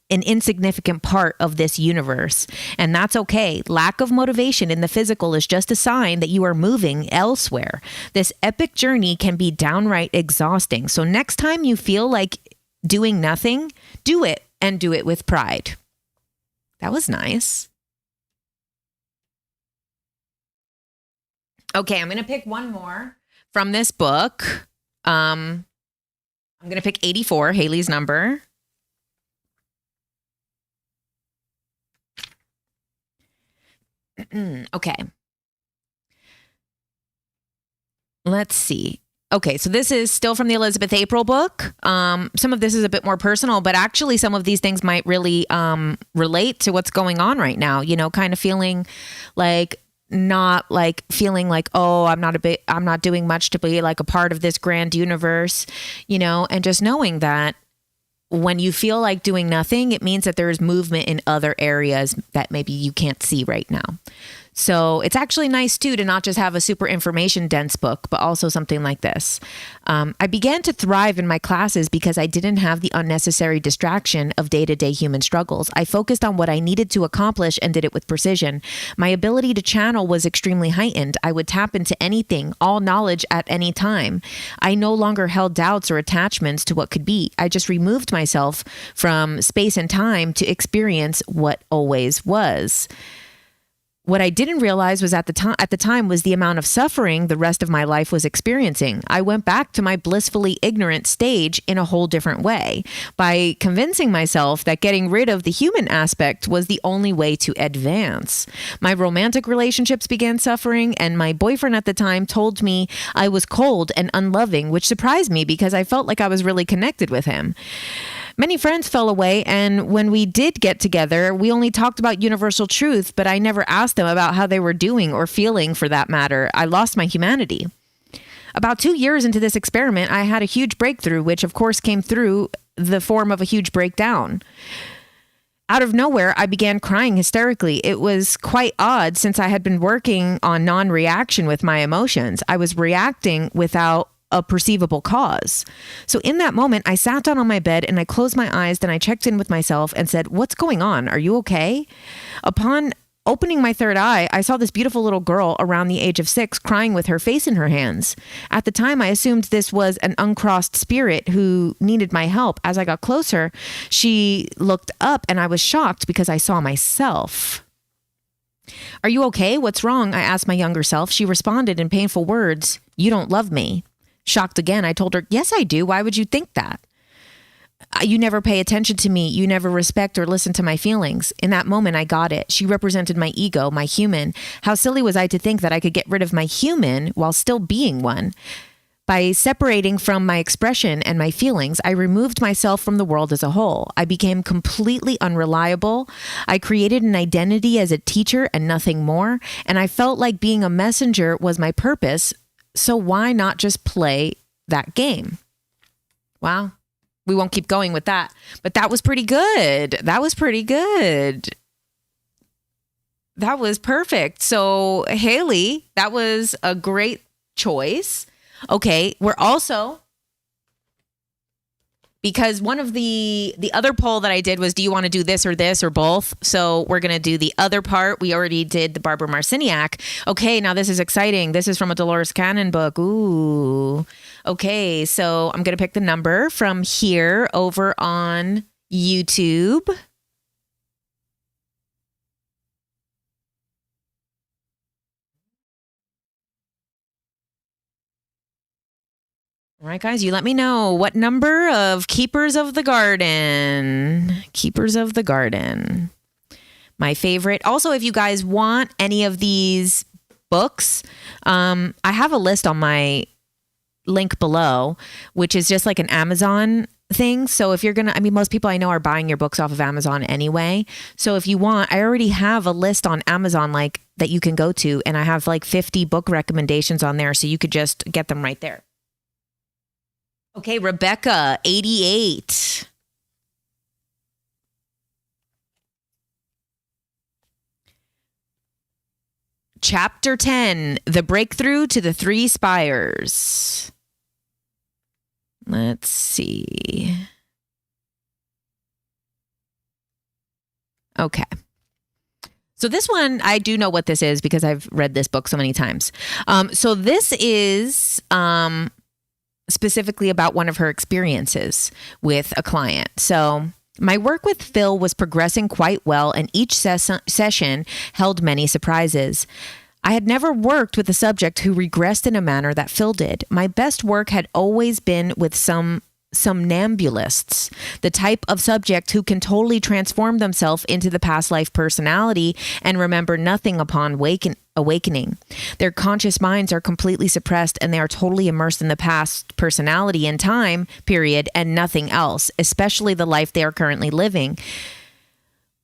insignificant part of this universe. And that's okay. Lack of motivation in the physical is just a sign that you are moving elsewhere. This epic journey can be downright exhausting. So next time you feel like doing nothing, do it, and do it with pride. That was nice. Okay, I'm going to pick one more from this book. I'm going to pick 84, Haley's number. Okay. Let's see. Okay, so this is still from the Elizabeth April book. Some of this is a bit more personal, but actually some of these things might really relate to what's going on right now. You know, kind of feeling like not like feeling like, oh, I'm not doing much to be like a part of this grand universe, you know, and just knowing that when you feel like doing nothing, it means that there is movement in other areas that maybe you can't see right now. So it's actually nice too to not just have a super information dense book, but also something like this. I began to thrive in my classes because I didn't have the unnecessary distraction of day-to-day human struggles. I focused on what I needed to accomplish and did it with precision. My ability to channel was extremely heightened. I would tap into anything, all knowledge at any time. I no longer held doubts or attachments to what could be. I just removed myself from space and time to experience what always was. What I didn't realize was at the time was the amount of suffering the rest of my life was experiencing. I went back to my blissfully ignorant stage in a whole different way by convincing myself that getting rid of the human aspect was the only way to advance. My romantic relationships began suffering, and my boyfriend at the time told me I was cold and unloving, which surprised me because I felt like I was really connected with him. Many friends fell away, and when we did get together, we only talked about universal truth, but I never asked them about how they were doing or feeling for that matter. I lost my humanity. About 2 years into this experiment, I had a huge breakthrough, which of course came through the form of a huge breakdown. Out of nowhere, I began crying hysterically. It was quite odd since I had been working on non-reaction with my emotions. I was reacting without a perceivable cause. So in that moment, I sat down on my bed and I closed my eyes, then I checked in with myself and said, "What's going on? Are you okay?" Upon opening my third eye, I saw this beautiful little girl around the age of 6 crying with her face in her hands. At the time, I assumed this was an uncrossed spirit who needed my help. As I got closer, she looked up and I was shocked because I saw myself. "Are you okay? What's wrong?" I asked my younger self. She responded in painful words, "You don't love me." Shocked again, I told her, "Yes, I do. Why would you think that? You never pay attention to me. You never respect or listen to my feelings." In that moment, I got it. She represented my ego, my human. How silly was I to think that I could get rid of my human while still being one? By separating from my expression and my feelings, I removed myself from the world as a whole. I became completely unreliable. I created an identity as a teacher and nothing more. And I felt like being a messenger was my purpose. So why not just play that game? Wow. We won't keep going with that. But that was pretty good. That was pretty good. That was perfect. So Haley, that was a great choice. Okay. We're also, because one of the other poll that I did was, do you want to do this or both? So we're going to do the other part. We already did the Barbara Marciniak. Okay, now this is exciting. This is from a Dolores Cannon book. Ooh. Okay, so I'm going to pick the number from here over on YouTube. All right, guys, you let me know what number of Keepers of the Garden. Keepers of the Garden. My favorite. Also, if you guys want any of these books, I have a list on my link below, which is just like an Amazon thing. So if you're going to, most people I know are buying your books off of Amazon anyway. So if you want, I already have a list on Amazon like that you can go to, and I have like 50 book recommendations on there. So you could just get them right there. Okay, Rebecca, 88. Chapter 10, The Breakthrough to the Three Spires. Let's see. Okay. So this one, I do know what this is because I've read this book so many times. So this is specifically about one of her experiences with a client. So my work with Phil was progressing quite well, and each session held many surprises. I had never worked with a subject who regressed in a manner that Phil did. My best work had always been with somnambulists, the type of subject who can totally transform themselves into the past life personality and remember nothing upon awakening. Their conscious minds are completely suppressed and they are totally immersed in the past personality and time period and nothing else, especially the life they are currently living.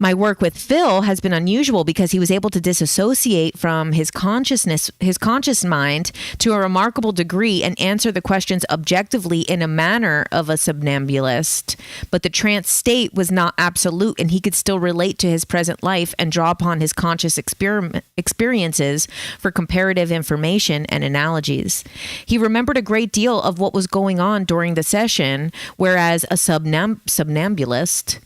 My work with Phil has been unusual because he was able to disassociate from his conscious mind to a remarkable degree and answer the questions objectively in a manner of a somnambulist. But the trance state was not absolute, and he could still relate to his present life and draw upon his conscious experiences for comparative information and analogies. He remembered a great deal of what was going on during the session, whereas a somnambulist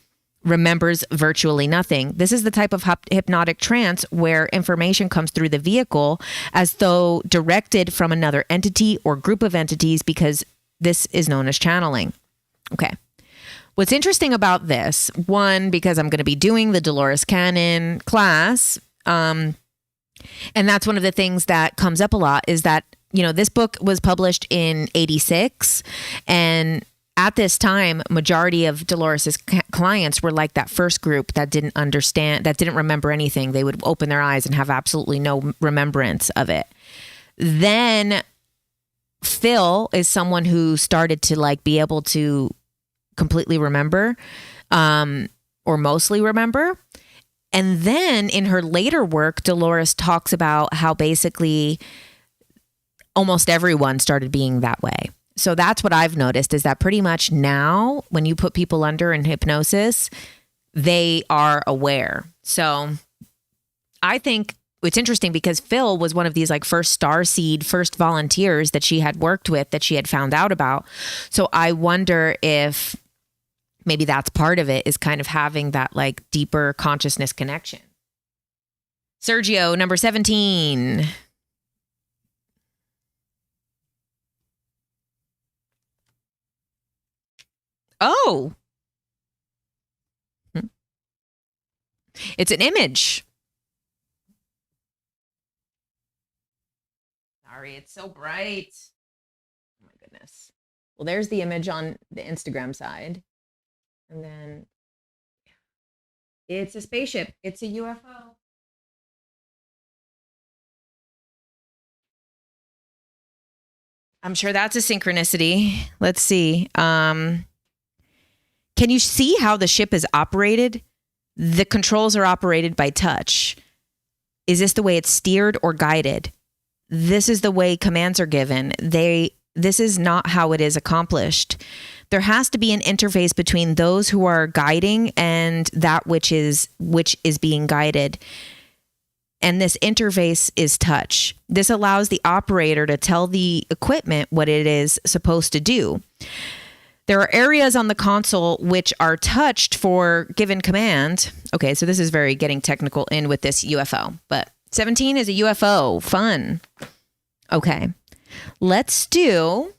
remembers virtually nothing. This is the type of hypnotic trance where information comes through the vehicle as though directed from another entity or group of entities, because this is known as channeling. Okay. What's interesting about this, one, because I'm going to be doing the Dolores Cannon class, and that's one of the things that comes up a lot, is that, this book was published in 86, and at this time, majority of Dolores's clients were like that first group that didn't understand, that didn't remember anything. They would open their eyes and have absolutely no remembrance of it. Then Phil is someone who started to be able to completely remember, or mostly remember. And then in her later work, Dolores talks about how basically almost everyone started being that way. So that's what I've noticed, is that pretty much now when you put people under in hypnosis, they are aware. So I think it's interesting because Phil was one of these first starseed, first volunteers that she had worked with, that she had found out about. So I wonder if maybe that's part of it, is kind of having that deeper consciousness connection. Sergio, number 17. Oh, it's an image. Sorry, it's so bright. Oh my goodness. Well, there's the image on the Instagram side. And then it's a spaceship. It's a UFO. I'm sure that's a synchronicity. Let's see. Can you see how the ship is operated? The controls are operated by touch. Is this the way it's steered or guided? This is the way commands are given. This is not how it is accomplished. There has to be an interface between those who are guiding and that which is being guided. And this interface is touch. This allows the operator to tell the equipment what it is supposed to do. There are areas on the console which are touched for given command. Okay, so this is very getting technical in with this UFO, but 17 is a UFO. Fun. Okay, let's do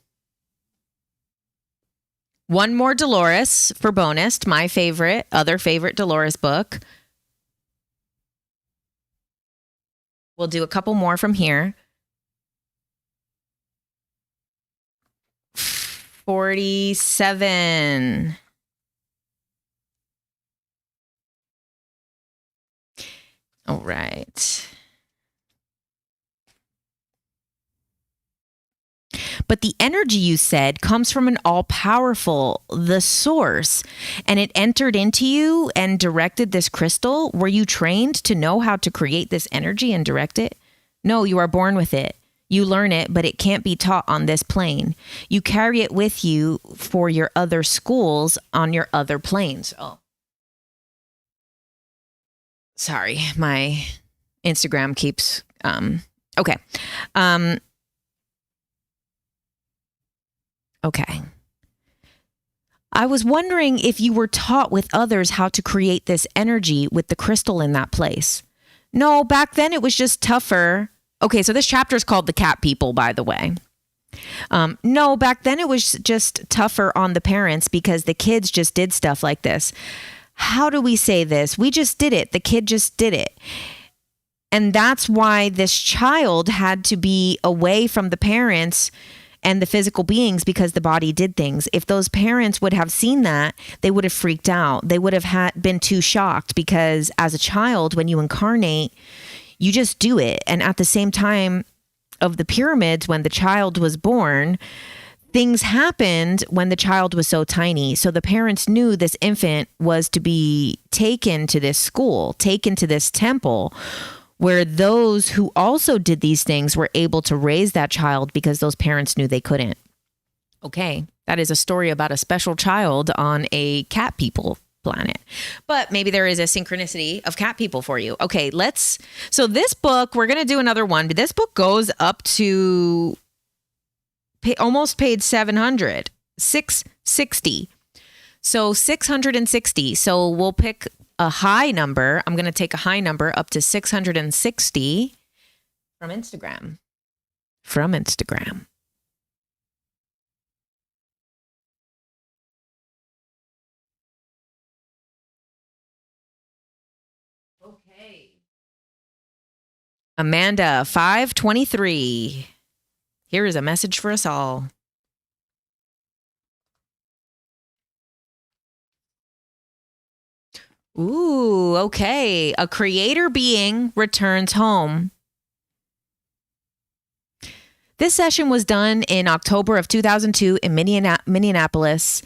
one more Dolores for bonus, my other favorite Dolores book. We'll do a couple more from here. 47. All right. But the energy, you said, comes from an all-powerful, the source, and it entered into you and directed this crystal. Were you trained to know how to create this energy and direct it? No, you are born with it. You learn it, but it can't be taught on this plane. You carry it with you for your other schools on your other planes. Oh. Sorry, my Instagram keeps Okay. Okay. I was wondering if you were taught with others how to create this energy with the crystal in that place. No, back then it was just tougher. Okay, so this chapter is called The Cat People, by the way. No, back then it was just tougher on the parents because the kids just did stuff like this. How do we say this? We just did it. The kid just did it. And that's why this child had to be away from the parents and the physical beings because the body did things. If those parents would have seen that, they would have freaked out. They would have been too shocked because as a child, when you incarnate, you just do it. And at the same time of the pyramids, when the child was born, things happened when the child was so tiny. So the parents knew this infant was to be taken to this school, taken to this temple, where those who also did these things were able to raise that child because those parents knew they couldn't. Okay, that is a story about a special child on a cat people planet. But maybe there is a synchronicity of cat people for you. Okay, so this book, we're going to do another one, but this book goes up to almost page 700, 660. So 660. So we'll pick a high number. I'm going to take a high number up to 660 from Instagram. Okay. Amanda, 523. Here is a message for us all. Ooh, okay. A creator being returns home. This session was done in October of 2002 in Minneapolis,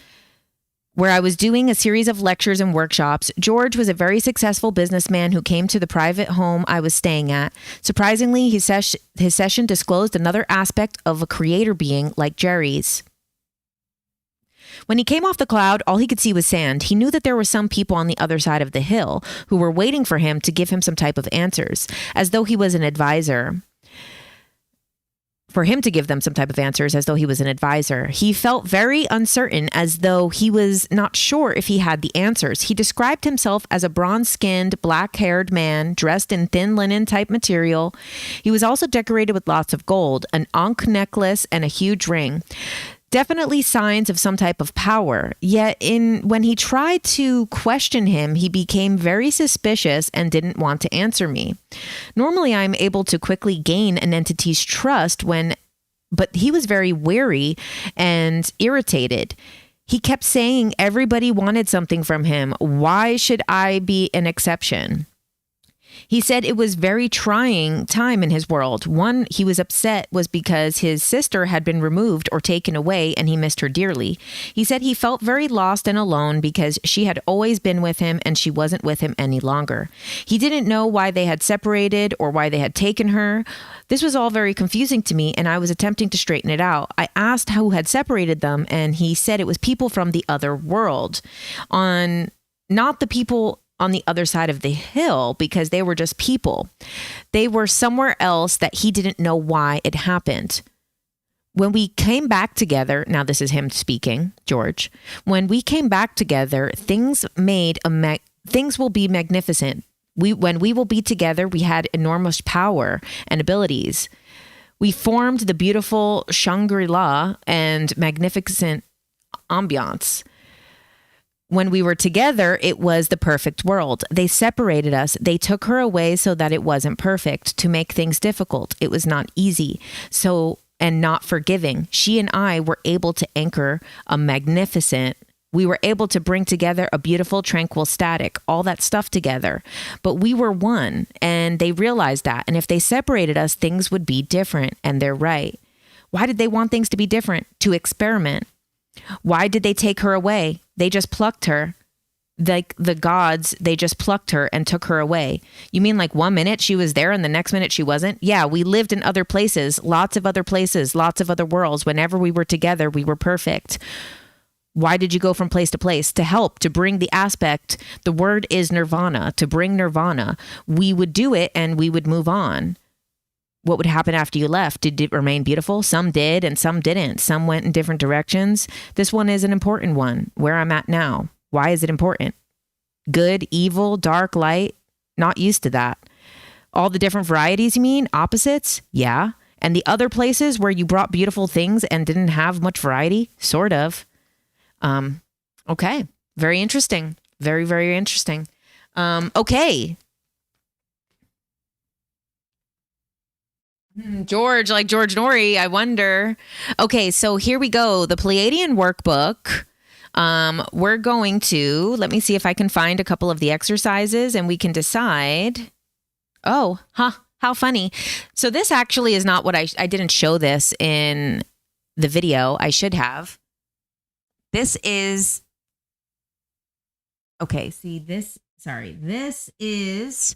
where I was doing a series of lectures and workshops. George was a very successful businessman who came to the private home I was staying at. Surprisingly, his session disclosed another aspect of a creator being like Jerry's. When he came off the cloud, all he could see was sand. He knew that there were some people on the other side of the hill who were waiting for him to give him some type of answers, as though he was an advisor. For him to give them some type of answers as though he was an advisor. He felt very uncertain, as though he was not sure if he had the answers. He described himself as a bronze-skinned, black-haired man dressed in thin linen type material. He was also decorated with lots of gold, an ankh necklace, and a huge ring. Definitely signs of some type of power. Yet when he tried to question him, he became very suspicious and didn't want to answer me. Normally, I'm able to quickly gain an entity's trust but he was very wary and irritated. He kept saying everybody wanted something from him. Why should I be an exception? He said it was very trying time in his world. One, he was upset was because his sister had been removed or taken away and he missed her dearly. He said he felt very lost and alone because she had always been with him and she wasn't with him any longer. He didn't know why they had separated or why they had taken her. This was all very confusing to me and I was attempting to straighten it out. I asked who had separated them and he said it was people from the other world, not the people on the other side of the hill, because they were just people. They were somewhere else that he didn't know why it happened. When we came back together, now this is him speaking, George. When we came back together, things will be magnificent. When we will be together, we had enormous power and abilities. We formed the beautiful Shangri-La and magnificent ambiance. When we were together, it was the perfect world. They separated us. They took her away so that it wasn't perfect, to make things difficult. It was not easy. And not forgiving. She and I were able to anchor we were able to bring together a beautiful, tranquil static, all that stuff together. But we were one, and they realized that. And if they separated us, things would be different. And they're right. Why did they want things to be different? To experiment. Why did they take her away? They just plucked her. Like the gods, they just plucked her and took her away. You mean like 1 minute she was there and the next minute she wasn't? Yeah, we lived in other places, lots of other worlds. Whenever we were together, we were perfect. Why did you go from place to place? To help, to bring the aspect. The word is Nirvana, to bring Nirvana. We would do it and we would move on. what would happen after you left? Did it remain beautiful? Some did and some didn't. Some went in different directions. This one is an important one. Where I'm at now. Why is it important? Good, evil, dark, light. Not used to that. All the different varieties, you mean? Opposites? Yeah. And the other places where you brought beautiful things and didn't have much variety? Sort of. Okay. Very interesting. Very, very interesting. Okay. George, like George Norrie, I wonder. Okay, so here we go. The Pleiadian workbook. We're going to, let me see if I can find a couple of the exercises and we can decide. Oh, how funny. So this actually is not what I didn't show this in the video. I should have. This is, okay, see this, sorry, this is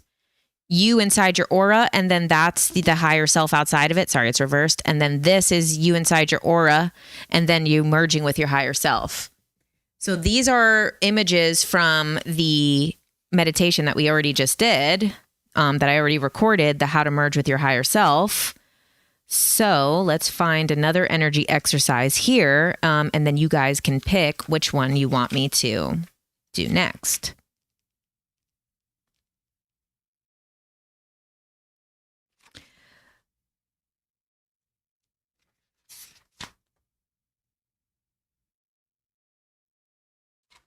you inside your aura, and then that's the higher self outside of it. Sorry, it's reversed. And then this is you inside your aura, and then you merging with your higher self. So these are images from the meditation that we already just did, that I already recorded, the how to merge with your higher self. So let's find another energy exercise here, and then you guys can pick which one you want me to do next.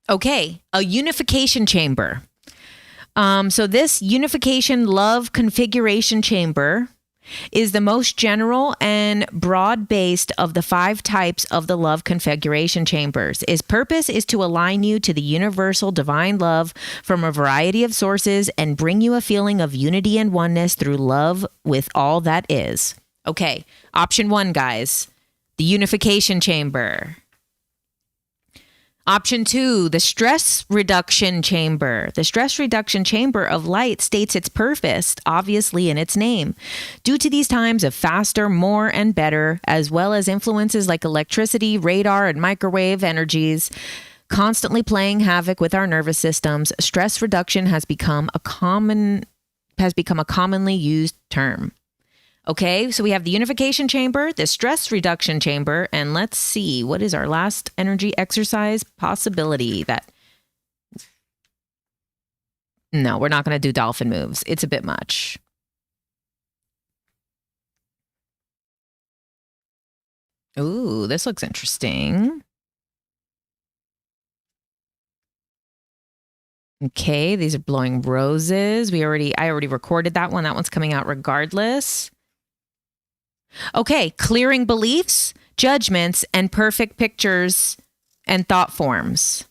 Okay, a unification chamber. So this unification love configuration chamber is the most general and broad-based of the 5 types of the love configuration chambers. Its purpose is to align you to the universal divine love from a variety of sources and bring you a feeling of unity and oneness through love with all that is. Okay, option 1, guys, the unification chamber. Option 2, the stress reduction chamber. The stress reduction chamber of light states its purpose, obviously in its name. Due to these times of faster, more, and better, as well as influences like electricity, radar, and microwave energies, constantly playing havoc with our nervous systems, stress reduction has become a commonly used term. Okay, so we have the unification chamber, the stress reduction chamber, and let's see, what is our last energy exercise possibility? No, we're not going to do dolphin moves. It's a bit much. Ooh, this looks interesting. Okay, these are blowing roses. I already recorded that one. That one's coming out regardless. Okay, clearing beliefs, judgments, and perfect pictures and thought forms.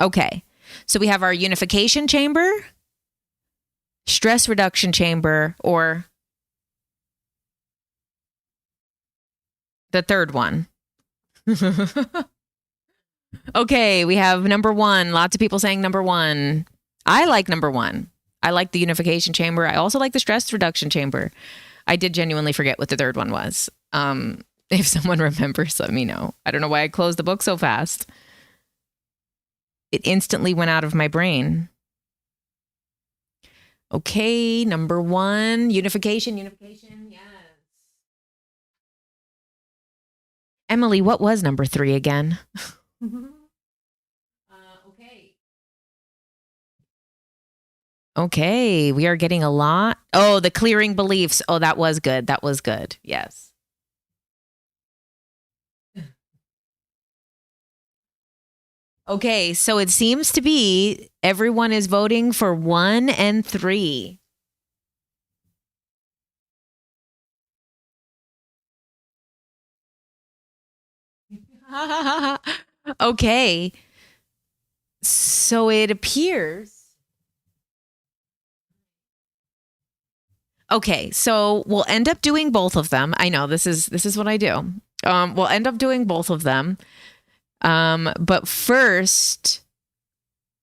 Okay, so we have our unification chamber, stress reduction chamber, or the third one. Okay, we have number 1. Lots of people saying number 1. I like number 1. I like the unification chamber. I also like the stress reduction chamber. I did genuinely forget what the third one was. If someone remembers, let me know. I don't know why I closed the book so fast. It instantly went out of my brain. Okay, number 1, unification, yes. Emily, what was number 3 again? Okay, we are getting a lot. Oh, the clearing beliefs. Oh, that was good. That was good. Yes. Okay, so it seems to be everyone is voting for 1 and 3. Okay, so it appears. Okay, so we'll end up doing both of them. I know this is what I do. We'll end up doing both of them. But first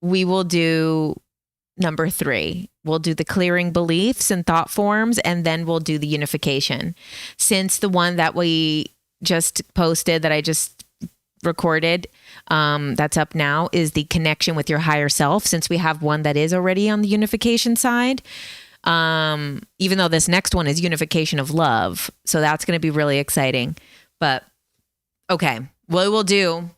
we will do number 3. We'll do the clearing beliefs and thought forms, and then we'll do the unification. Since the one that we just posted, that I just recorded, that's up now, is the connection with your higher self. Since we have one that is already on the unification side, Even though this next one is unification of love. So that's going to be really exciting. But okay, what we'll do.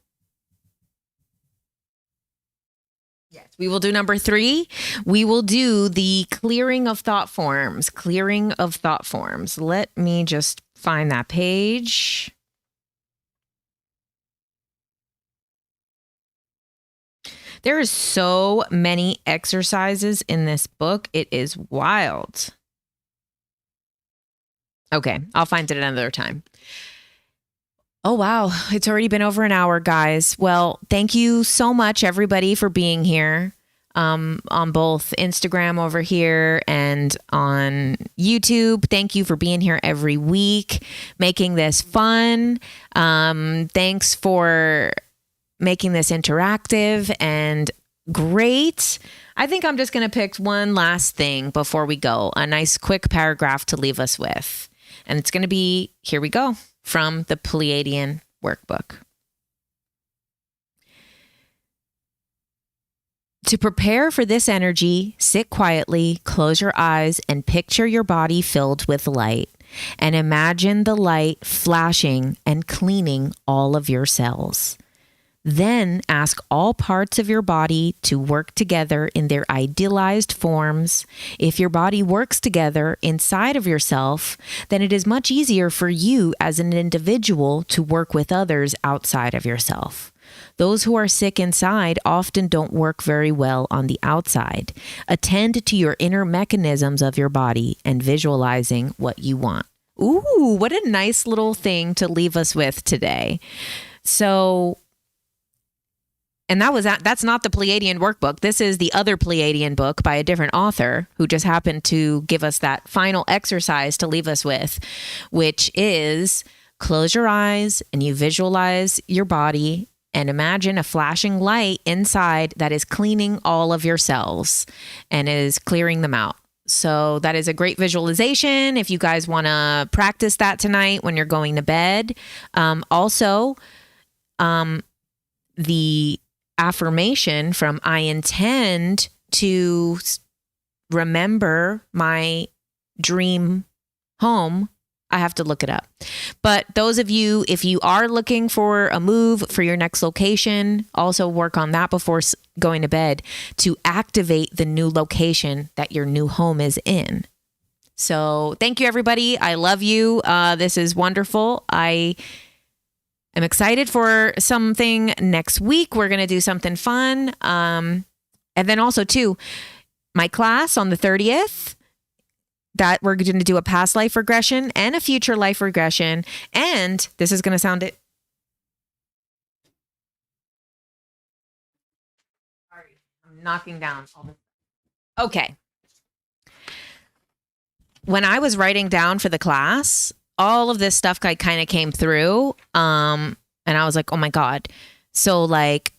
Yes, we will do number 3. We will do the clearing of thought forms. Clearing of thought forms. Let me just find that page. There is so many exercises in this book. It is wild. Okay, I'll find it another time. Oh, wow. It's already been over an hour, guys. Well, thank you so much, everybody, for being here on both Instagram over here and on YouTube. Thank you for being here every week, making this fun. Thanks for making this interactive and great. I think I'm just going to pick one last thing before we go, a nice quick paragraph to leave us with. And it's going to be, here we go, from the Pleiadian workbook. To prepare for this energy, sit quietly, close your eyes, and picture your body filled with light. And imagine the light flashing and cleaning all of your cells. Then ask all parts of your body to work together in their idealized forms. If your body works together inside of yourself, then it is much easier for you as an individual to work with others outside of yourself. Those who are sick inside often don't work very well on the outside. Attend to your inner mechanisms of your body and visualizing what you want. Ooh, what a nice little thing to leave us with today. So, and that's not the Pleiadian workbook. This is the other Pleiadian book by a different author who just happened to give us that final exercise to leave us with, which is close your eyes and you visualize your body and imagine a flashing light inside that is cleaning all of your cells and is clearing them out. So that is a great visualization if you guys want to practice that tonight when you're going to bed. Also, the affirmation from I intend to remember my dream home. I have to look it up. But those of you, if you are looking for a move for your next location, also work on that before going to bed to activate the new location that your new home is in. So thank you, everybody. I love you. This is wonderful. I'm excited for something next week. We're going to do something fun. And then also, too, my class on the 30th, that we're going to do a past life regression and a future life regression. And this is going to sound it. Sorry, I'm knocking down all this. Okay. When I was writing down for the class, all of this stuff kind of came through. And I was like, oh my God. So like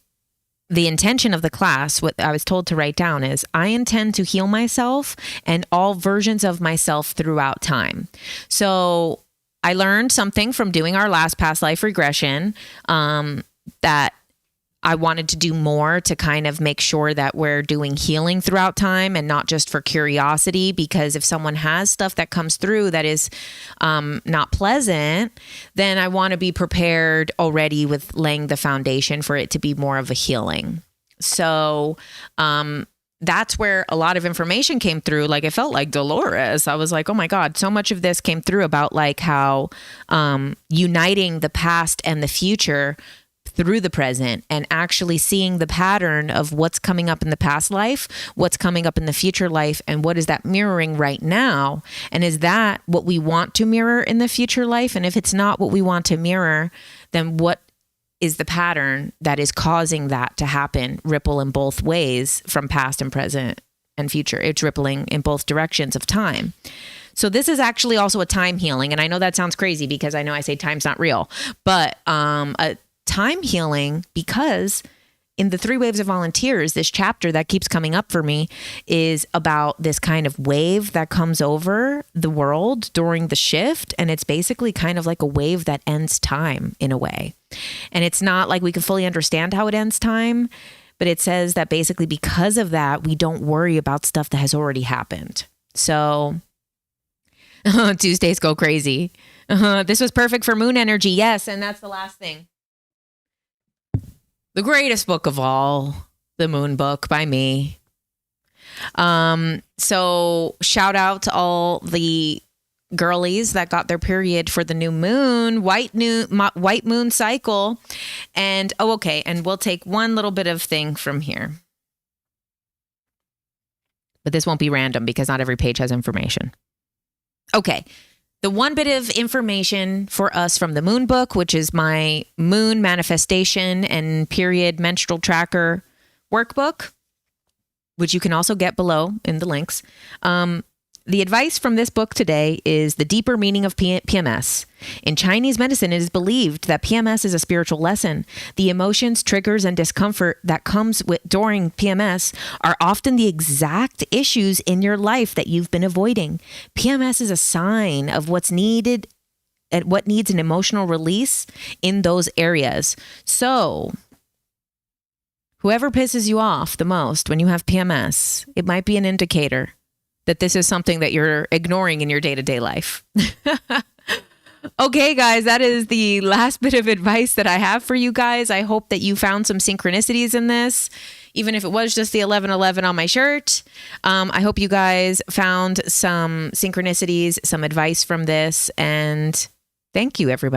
the intention of the class, what I was told to write down is I intend to heal myself and all versions of myself throughout time. So I learned something from doing our last past life regression, that I wanted to do more to kind of make sure that we're doing healing throughout time and not just for curiosity, because if someone has stuff that comes through that is not pleasant, then I want to be prepared already with laying the foundation for it to be more of a healing. So that's where a lot of information came through. Like, it felt like Dolores. I was like, oh my God, so much of this came through about like how uniting the past and the future through the present and actually seeing the pattern of what's coming up in the past life, what's coming up in the future life, and what is that mirroring right now? And is that what we want to mirror in the future life? And if it's not what we want to mirror, then what is the pattern that is causing that to happen, ripple in both ways from past and present and future? It's rippling in both directions of time. So this is actually also a time healing. And I know that sounds crazy because I know I say time's not real, but a time healing, because in the 3 Waves of Volunteers, this chapter that keeps coming up for me is about this kind of wave that comes over the world during the shift. And it's basically kind of like a wave that ends time in a way. And it's not like we can fully understand how it ends time, but it says that basically because of that, we don't worry about stuff that has already happened. So Tuesdays go crazy. This was perfect for moon energy. Yes. And that's the last thing. The greatest book of all, the Moon Book by me. So shout out to all the girlies that got their period for the new moon, white moon cycle. And, okay. And we'll take one little bit of thing from here. But this won't be random because not every page has information. Okay. The one bit of information for us from the Moon Book, which is my moon manifestation and period menstrual tracker workbook, which you can also get below in the links. The advice from this book today is the deeper meaning of PMS. In Chinese medicine, it is believed that PMS is a spiritual lesson. The emotions, triggers, and discomfort that comes during PMS are often the exact issues in your life that you've been avoiding. PMS is a sign of what's needed and what needs an emotional release in those areas. So, whoever pisses you off the most when you have PMS, it might be an indicator that this is something that you're ignoring in your day-to-day life. Okay, guys, that is the last bit of advice that I have for you guys. I hope that you found some synchronicities in this, even if it was just the 1111 on my shirt. I hope you guys found some synchronicities, some advice from this, and thank you, everybody.